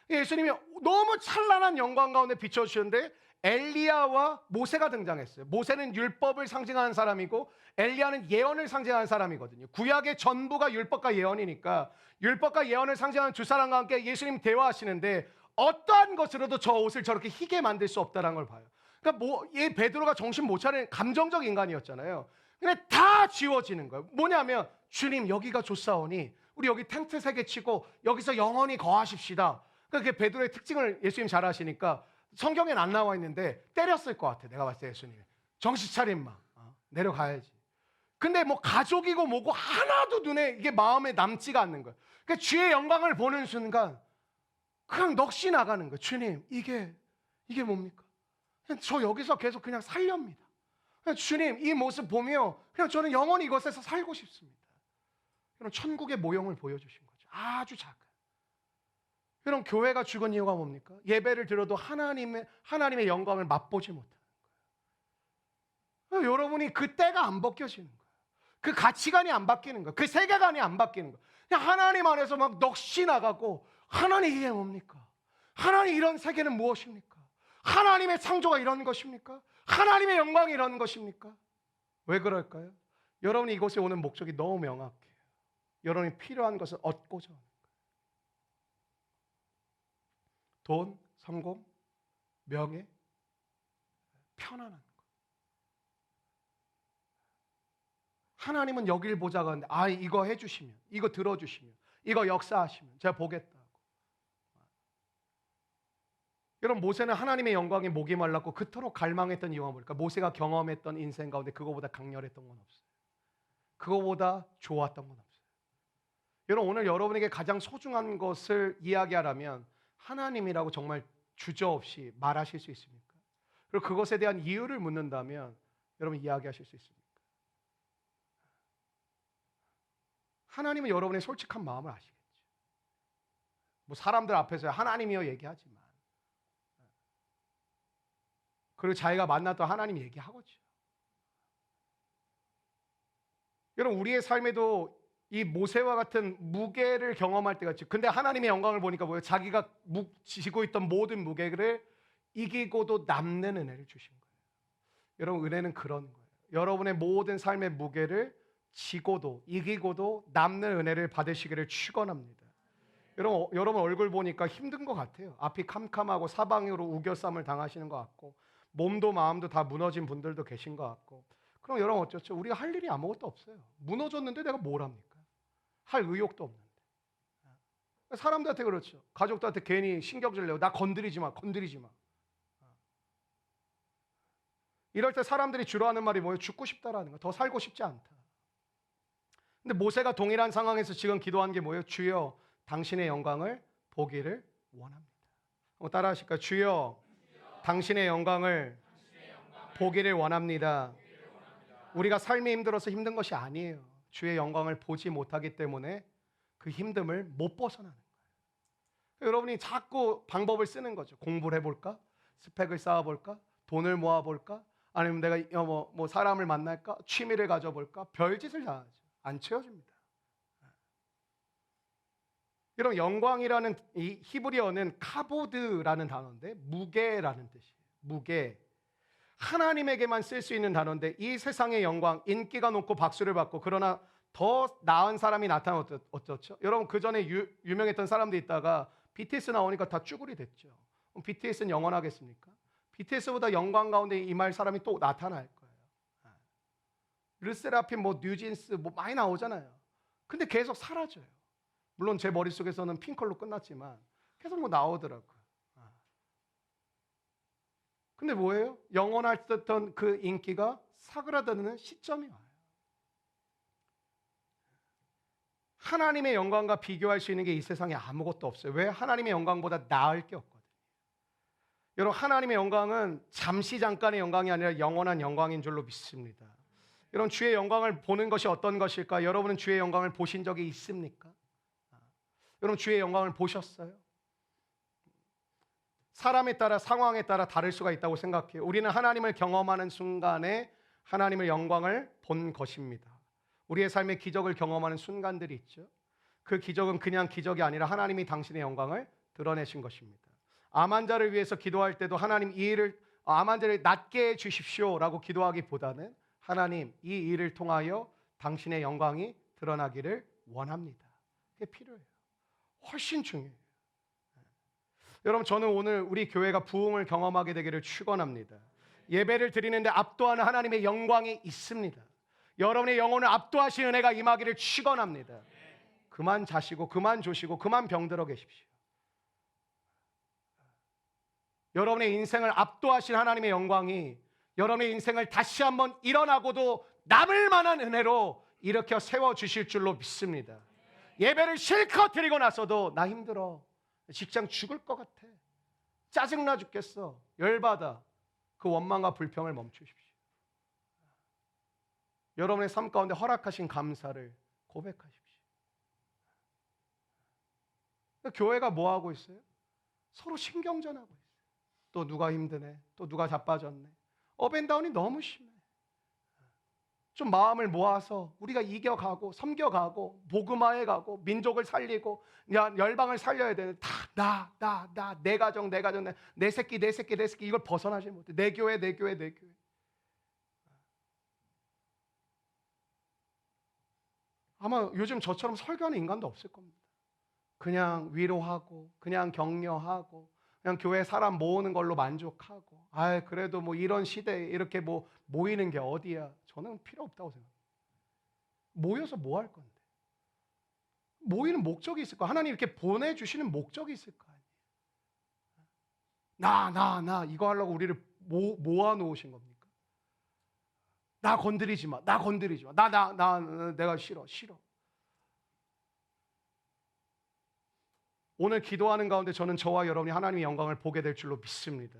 예수님이 너무 찬란한 영광 가운데 비춰주시는데 엘리야와 모세가 등장했어요. 모세는 율법을 상징하는 사람이고 엘리야는 예언을 상징하는 사람이거든요. 구약의 전부가 율법과 예언이니까 율법과 예언을 상징하는 두 사람과 함께 예수님 대화하시는데 어떠한 것으로도 저 옷을 저렇게 희게 만들 수 없다는 걸 봐요. 그러니까 이 베드로가 정신 못 차리는 감정적 인간이었잖아요. 근데 다 지워지는 거예요. 뭐냐면 주님 여기가 좋사오니 우리 여기 텐트 3개 치고 여기서 영원히 거하십시다. 그러니까 그게 베드로의 특징을 예수님 잘 아시니까 성경엔 안 나와 있는데 때렸을 것 같아. 내가 봤을 때 예수님 정신 차려 임마, 내려가야지. 근데 뭐 가족이고 뭐고 하나도 눈에 이게 마음에 남지가 않는 거예요. 그러니까 주의 영광을 보는 순간 그냥 넋이 나가는 거예요. 주님 이게 뭡니까? 그냥 저 여기서 계속 그냥 살렵니다. 그냥 주님 이 모습 보며 그냥 저는 영원히 이곳에서 살고 싶습니다. 여러분 천국의 모형을 보여주신 거죠. 아주 작은. 여러분 교회가 죽은 이유가 뭡니까? 예배를 들어도 하나님의 영광을 맛보지 못하는 거예요. 여러분이 그 때가 안 벗겨지는 거예요. 그 가치관이 안 바뀌는 거예요. 그 세계관이 안 바뀌는 거예요. 그냥 하나님 안에서 막 넋이 나가고 하나님 이게 뭡니까? 하나님 이런 세계는 무엇입니까? 하나님의 창조가 이런 것입니까? 하나님의 영광이 이런 것입니까? 왜 그럴까요? 여러분이 이곳에 오는 목적이 너무 명확해요. 여러분이 필요한 것을 얻고자 하는 거예요. 돈, 성공, 명예, 편안한 거. 하나님은 여길 보자고 하는데 이거 해주시면, 이거 들어주시면, 이거 역사하시면 제가 보겠다고. 여러분 모세는 하나님의 영광에 목이 말랐고 그토록 갈망했던 이유가 뭘까? 모세가 경험했던 인생 가운데 그거보다 강렬했던 건 없어요. 그거보다 좋았던 건 없어요. 여러분 오늘 여러분에게 가장 소중한 것을 이야기하라면 하나님이라고 정말 주저없이 말하실 수 있습니까? 그리고 그것에 대한 이유를 묻는다면 여러분 이야기하실 수 있습니까? 하나님은 여러분의 솔직한 마음을 아시겠죠. 뭐 사람들 앞에서 하나님이여 얘기하지만 그리고 자기가 만났던 하나님 얘기하겠죠. 여러분 우리의 삶에도 이 모세와 같은 무게를 경험할 때가 있죠. 근데 하나님의 영광을 보니까 뭐예요? 자기가 지고 있던 모든 무게를 이기고도 남는 은혜를 주신 거예요. 여러분 은혜는 그런 거예요. 여러분의 모든 삶의 무게를 지고도 이기고도 남는 은혜를 받으시기를 축원합니다. 여러분 얼굴 보니까 힘든 것 같아요. 앞이 캄캄하고 사방으로 우겨쌈을 당하시는 것 같고 몸도 마음도 다 무너진 분들도 계신 것 같고 그럼 여러분 어쩌죠? 우리가 할 일이 아무것도 없어요. 무너졌는데 내가 뭘 합니까? 할 의욕도 없는데. 사람들한테 그렇죠. 가족들한테 괜히 신경질 내고 나 건드리지 마. 이럴 때 사람들이 주로 하는 말이 뭐예요? 죽고 싶다라는 거. 더 살고 싶지 않다. 근데 모세가 동일한 상황에서 지금 기도한 게 뭐예요? 주여 당신의 영광을 보기를 원합니다. 따라 하실까요? 주여 당신의 영광을 보기를 원합니다. 우리가 삶이 힘들어서 힘든 것이 아니에요. 주의 영광을 보지 못하기 때문에 그 힘듦을 못 벗어나는 거예요. 여러분이 자꾸 방법을 쓰는 거죠. 공부를 해볼까? 스펙을 쌓아볼까? 돈을 모아볼까? 아니면 내가 뭐 사람을 만날까? 취미를 가져볼까? 별짓을 다 하죠. 안 채워집니다. 여러분 영광이라는 이 히브리어는 카보드라는 단어인데 무게라는 뜻이에요. 무게. 하나님에게만 쓸 수 있는 단어인데 이 세상의 영광, 인기가 높고 박수를 받고 그러나 더 나은 사람이 나타나면 어떻죠? 여러분 그 전에 유명했던 사람도 있다가 BTS 나오니까 다 쭈구리 됐죠. 그럼 BTS는 영원하겠습니까? BTS보다 영광 가운데 임할 사람이 또 나타날 거예요. 르세라핌, 뉴진스 많이 나오잖아요. 근데 계속 사라져요. 물론 제 머릿속에서는 핑클로 끝났지만 계속 나오더라고요. 근데 뭐예요? 영원할 듯한 그 인기가 사그라드는 시점이 와요. 하나님의 영광과 비교할 수 있는 게 이 세상에 아무것도 없어요. 왜? 하나님의 영광보다 나을 게 없거든요. 여러분 하나님의 영광은 잠시 잠깐의 영광이 아니라 영원한 영광인 줄로 믿습니다. 여러분 주의 영광을 보는 것이 어떤 것일까? 여러분은 주의 영광을 보신 적이 있습니까? 여러분 주의 영광을 보셨어요? 사람에 따라 상황에 따라 다를 수가 있다고 생각해요. 우리는 하나님을 경험하는 순간에 하나님의 영광을 본 것입니다. 우리의 삶의 기적을 경험하는 순간들이 있죠. 그 기적은 그냥 기적이 아니라 하나님이 당신의 영광을 드러내신 것입니다. 암 환자를 위해서 기도할 때도 하나님 이 일을 아만들을 낫게 해 주십시오라고 기도하기보다는 하나님, 이 일을 통하여 당신의 영광이 드러나기를 원합니다. 그게 필요해요. 훨씬 중요해요. 여러분, 저는 오늘 우리 교회가 부흥을 경험하게 되기를 축원합니다. 예배를 드리는데 압도하는 하나님의 영광이 있습니다. 여러분의 영혼을 압도하시는 은혜가 임하기를 축원합니다. 그만 자시고 그만 조시고 그만 병들어 계십시오. 여러분의 인생을 압도하신 하나님의 영광이 여러분의 인생을 다시 한번 일어나고도 남을 만한 은혜로 일으켜 세워주실 줄로 믿습니다. 예배를 실컷 드리고 나서도 나 힘들어, 직장 죽을 것 같아, 짜증나 죽겠어, 열받아, 그 원망과 불평을 멈추십시오. 여러분의 삶 가운데 허락하신 감사를 고백하십시오. 교회가 뭐 하고 있어요? 서로 신경전하고 있어요. 또 누가 힘드네, 또 누가 자빠졌네. 업앤다운이 너무 심해. 좀 마음을 모아서 우리가 이겨가고 섬겨가고 복음화해 가고 민족을 살리고 열방을 살려야 되는데 다 내 가정 내 새끼 이걸 벗어나지 못해. 내 교회. 아마 요즘 저처럼 설교하는 인간도 없을 겁니다. 그냥 위로하고 그냥 격려하고 그냥 교회 사람 모으는 걸로 만족하고, 그래도 뭐 이런 시대에 이렇게 뭐 모이는 게 어디야. 저는 필요 없다고 생각해요. 모여서 뭐 할 건데? 모이는 목적이 있을 거야. 하나님 이렇게 보내주시는 목적이 있을 거 아니에요. 나 이거 하려고 우리를 모아놓으신 겁니까? 나 건드리지 마. 내가 싫어. 오늘 기도하는 가운데 저는 저와 여러분이 하나님의 영광을 보게 될 줄로 믿습니다.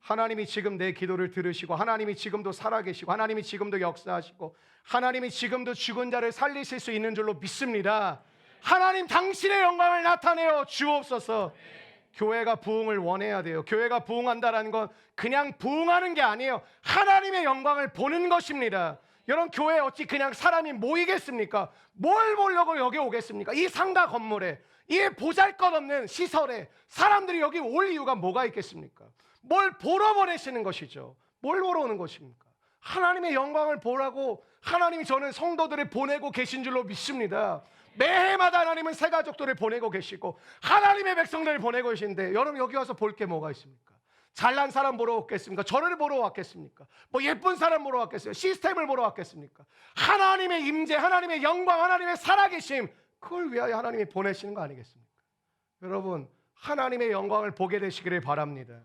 하나님이 지금 내 기도를 들으시고 하나님이 지금도 살아계시고 하나님이 지금도 역사하시고 하나님이 지금도 죽은 자를 살리실 수 있는 줄로 믿습니다. 하나님 당신의 영광을 나타내어 주옵소서. 교회가 부흥을 원해야 돼요. 교회가 부흥한다는 건 그냥 부흥하는 게 아니에요. 하나님의 영광을 보는 것입니다. 여러분, 교회에 어찌 그냥 사람이 모이겠습니까? 뭘 보려고 여기 오겠습니까? 이 상가 건물에, 이 보잘것없는 시설에 사람들이 여기 올 이유가 뭐가 있겠습니까? 뭘 보러 보내시는 것이죠. 뭘 보러 오는 것입니까? 하나님의 영광을 보라고 하나님이 저는 성도들을 보내고 계신 줄로 믿습니다. 매해마다 하나님은 새 가족들을 보내고 계시고 하나님의 백성들을 보내고 계신데, 여러분 여기 와서 볼 게 뭐가 있습니까? 잘난 사람 보러 왔겠습니까? 저를 보러 왔겠습니까? 뭐 예쁜 사람 보러 왔겠어요? 시스템을 보러 왔겠습니까? 하나님의 임재, 하나님의 영광, 하나님의 살아계심, 그걸 위하여 하나님이 보내시는 거 아니겠습니까? 여러분, 하나님의 영광을 보게 되시기를 바랍니다.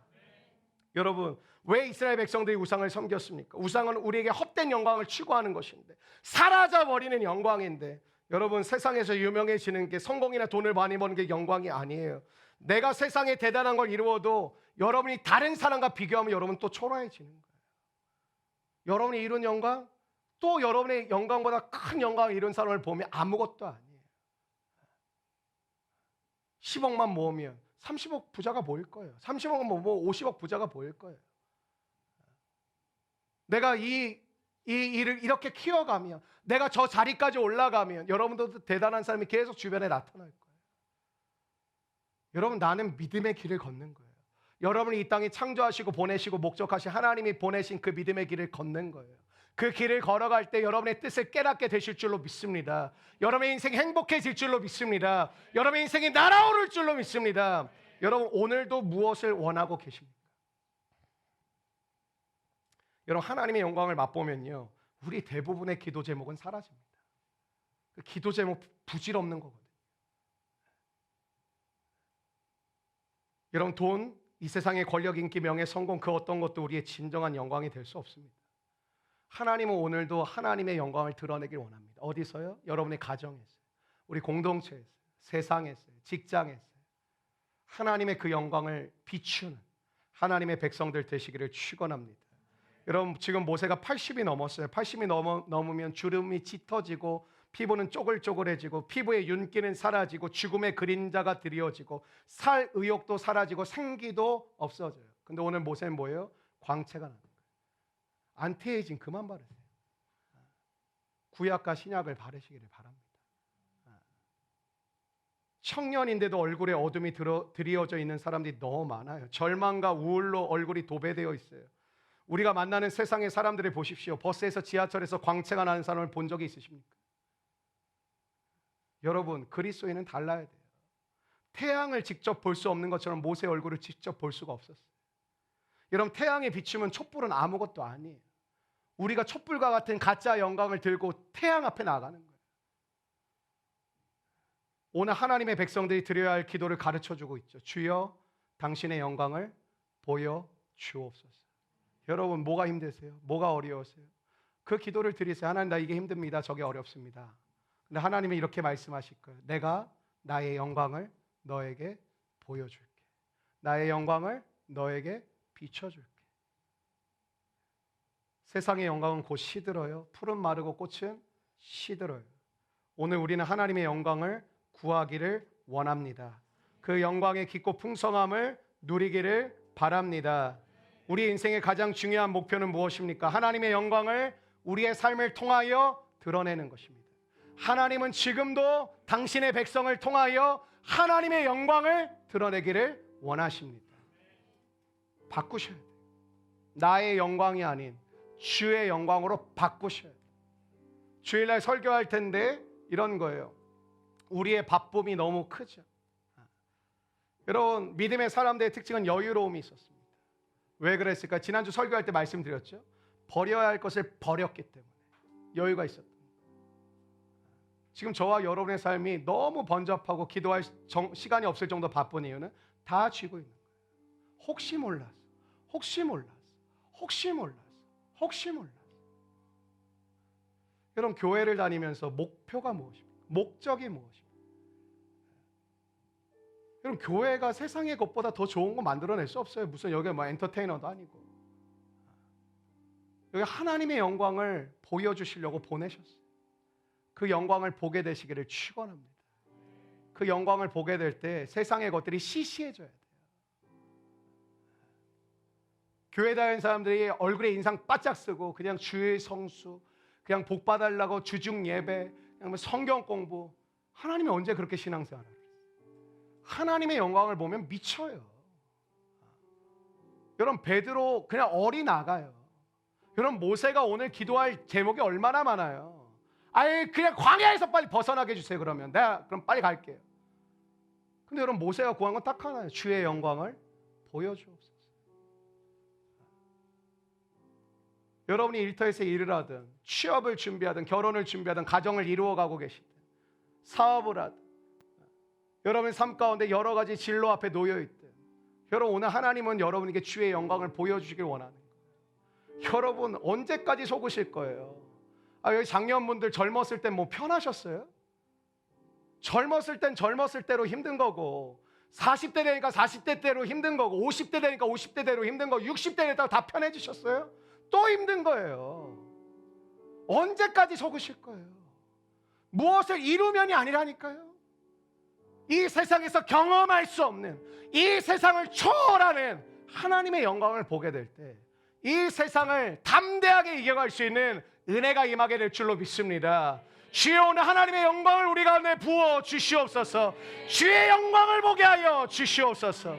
여러분, 왜 이스라엘 백성들이 우상을 섬겼습니까? 우상은 우리에게 헛된 영광을 추구하는 것인데, 사라져버리는 영광인데, 여러분, 세상에서 유명해지는 게 성공이나 돈을 많이 버는 게 영광이 아니에요. 내가 세상에 대단한 걸 이루어도 여러분이 다른 사람과 비교하면 여러분 또 초라해지는 거예요. 여러분이 이룬 영광, 또 여러분의 영광보다 큰 영광을 이룬 사람을 보면 아무것도 아니에요. 10억만 모으면 30억 부자가 보일 거예요. 30억만 모으면 50억 부자가 보일 거예요. 내가 이 일을 이렇게 키워가면, 내가 저 자리까지 올라가면 여러분도 대단한 사람이 계속 주변에 나타날 거예요. 여러분, 나는 믿음의 길을 걷는 거예요. 여러분이 이 땅에 창조하시고 보내시고 목적하신 하나님이 보내신 그 믿음의 길을 걷는 거예요. 그 길을 걸어갈 때 여러분의 뜻을 깨닫게 되실 줄로 믿습니다. 여러분의 인생이 행복해질 줄로 믿습니다. 여러분의 인생이 날아오를 줄로 믿습니다. 여러분, 오늘도 무엇을 원하고 계십니까? 여러분, 하나님의 영광을 맛보면요, 우리 대부분의 기도 제목은 사라집니다. 그 기도 제목 부질없는 거거든요. 여러분, 돈, 이 세상의 권력, 인기, 명예, 성공, 그 어떤 것도 우리의 진정한 영광이 될 수 없습니다. 하나님은 오늘도 하나님의 영광을 드러내길 원합니다. 어디서요? 여러분의 가정에서, 우리 공동체에서, 세상에서, 직장에서 하나님의 그 영광을 비추는 하나님의 백성들 되시기를 축원합니다. 여러분, 지금 모세가 80이 넘었어요. 80이 넘으면 주름이 짙어지고 피부는 쪼글쪼글해지고 피부의 윤기는 사라지고 죽음의 그림자가 드리워지고 살 의욕도 사라지고 생기도 없어져요. 근데 오늘 모세는 뭐예요? 광채가 나는 거예요. 안티에이징 그만 바르세요. 구약과 신약을 바르시기를 바랍니다. 청년인데도 얼굴에 어둠이 드리워져 있는 사람들이 너무 많아요. 절망과 우울로 얼굴이 도배되어 있어요. 우리가 만나는 세상의 사람들을 보십시오. 버스에서 지하철에서 광채가 나는 사람을 본 적이 있으십니까? 여러분, 그리스도인은 달라야 돼요. 태양을 직접 볼 수 없는 것처럼 모세의 얼굴을 직접 볼 수가 없었어요. 여러분, 태양에 비추면 촛불은 아무것도 아니에요. 우리가 촛불과 같은 가짜 영광을 들고 태양 앞에 나가는 거예요. 오늘 하나님의 백성들이 드려야 할 기도를 가르쳐주고 있죠. 주여, 당신의 영광을 보여주옵소서. 여러분, 뭐가 힘드세요? 뭐가 어려우세요? 그 기도를 드리세요. 하나님, 나 이게 힘듭니다. 저게 어렵습니다. 근데 하나님은 이렇게 말씀하실 거예요. 내가 나의 영광을 너에게 보여줄게. 나의 영광을 너에게 비춰줄게. 세상의 영광은 곧 시들어요. 풀은 마르고 꽃은 시들어요. 오늘 우리는 하나님의 영광을 구하기를 원합니다. 그 영광의 깊고 풍성함을 누리기를 바랍니다. 우리 인생의 가장 중요한 목표는 무엇입니까? 하나님의 영광을 우리의 삶을 통하여 드러내는 것입니다. 하나님은 지금도 당신의 백성을 통하여 하나님의 영광을 드러내기를 원하십니다. 바꾸셔야 돼요. 나의 영광이 아닌 주의 영광으로 바꾸셔야 돼요. 주일날 설교할 텐데 이런 거예요. 우리의 바쁨이 너무 크죠. 여러분, 믿음의 사람들의 특징은 여유로움이 있었습니다. 왜 그랬을까? 지난주 설교할 때 말씀드렸죠. 버려야 할 것을 버렸기 때문에 여유가 있었던 거예요. 지금 저와 여러분의 삶이 너무 번잡하고 기도할 시간이 없을 정도 바쁜 이유는 다 쥐고 있는 거예요. 혹시 몰라서, 혹시 몰라서, 혹시 몰라서, 혹시 몰라서. 여러분, 교회를 다니면서 목표가 무엇입니까? 목적이 무엇입니까? 여러분, 교회가 세상의 것보다 더 좋은 거 만들어낼 수 없어요. 무슨 여기 뭐 엔터테이너도 아니고. 여기 하나님의 영광을 보여주시려고 보내셨어요. 그 영광을 보게 되시기를 축원합니다. 그 영광을 보게 될 때 세상의 것들이 시시해져야 돼요. 교회 다니는 사람들이 얼굴에 인상 바짝 쓰고 그냥 주의 성수, 그냥 복 받으려고 주중 예배, 그냥 성경 공부. 하나님이 언제 그렇게 신앙생활을 해요? 하나님의 영광을 보면 미쳐요. 여러분, 베드로 그냥 어리 나가요. 여러분, 모세가 오늘 기도할 제목이 얼마나 많아요. 아예 그냥 광야에서 빨리 벗어나게 해주세요. 그러면 내가 그럼 빨리 갈게요. 근데 여러분, 모세가 구한 건 딱 하나예요. 주의 영광을 보여주옵소서. 여러분이 일터에서 일을 하든 취업을 준비하든 결혼을 준비하든 가정을 이루어가고 계시든 사업을 하든 여러분의 삶 가운데 여러 가지 진로 앞에 놓여있든 여러분, 오늘 하나님은 여러분에게 주의 영광을 보여주시길 원하는 거예요. 여러분, 언제까지 속으실 거예요? 여기 장년분들 젊었을 땐 뭐 편하셨어요? 젊었을 땐 젊었을 대로 힘든 거고 40대 되니까 40대 대로 힘든 거고 50대 되니까 50대 대로 힘든 거고 60대 되니까 다 편해지셨어요? 또 힘든 거예요. 언제까지 속으실 거예요? 무엇을 이루면이 아니라니까요. 이 세상에서 경험할 수 없는, 이 세상을 초월하는 하나님의 영광을 보게 될 때 이 세상을 담대하게 이겨갈 수 있는 은혜가 임하게 될 줄로 믿습니다. 주여, 오늘 하나님의 영광을 우리 가운데 부어 주시옵소서. 주의 영광을 보게 하여 주시옵소서.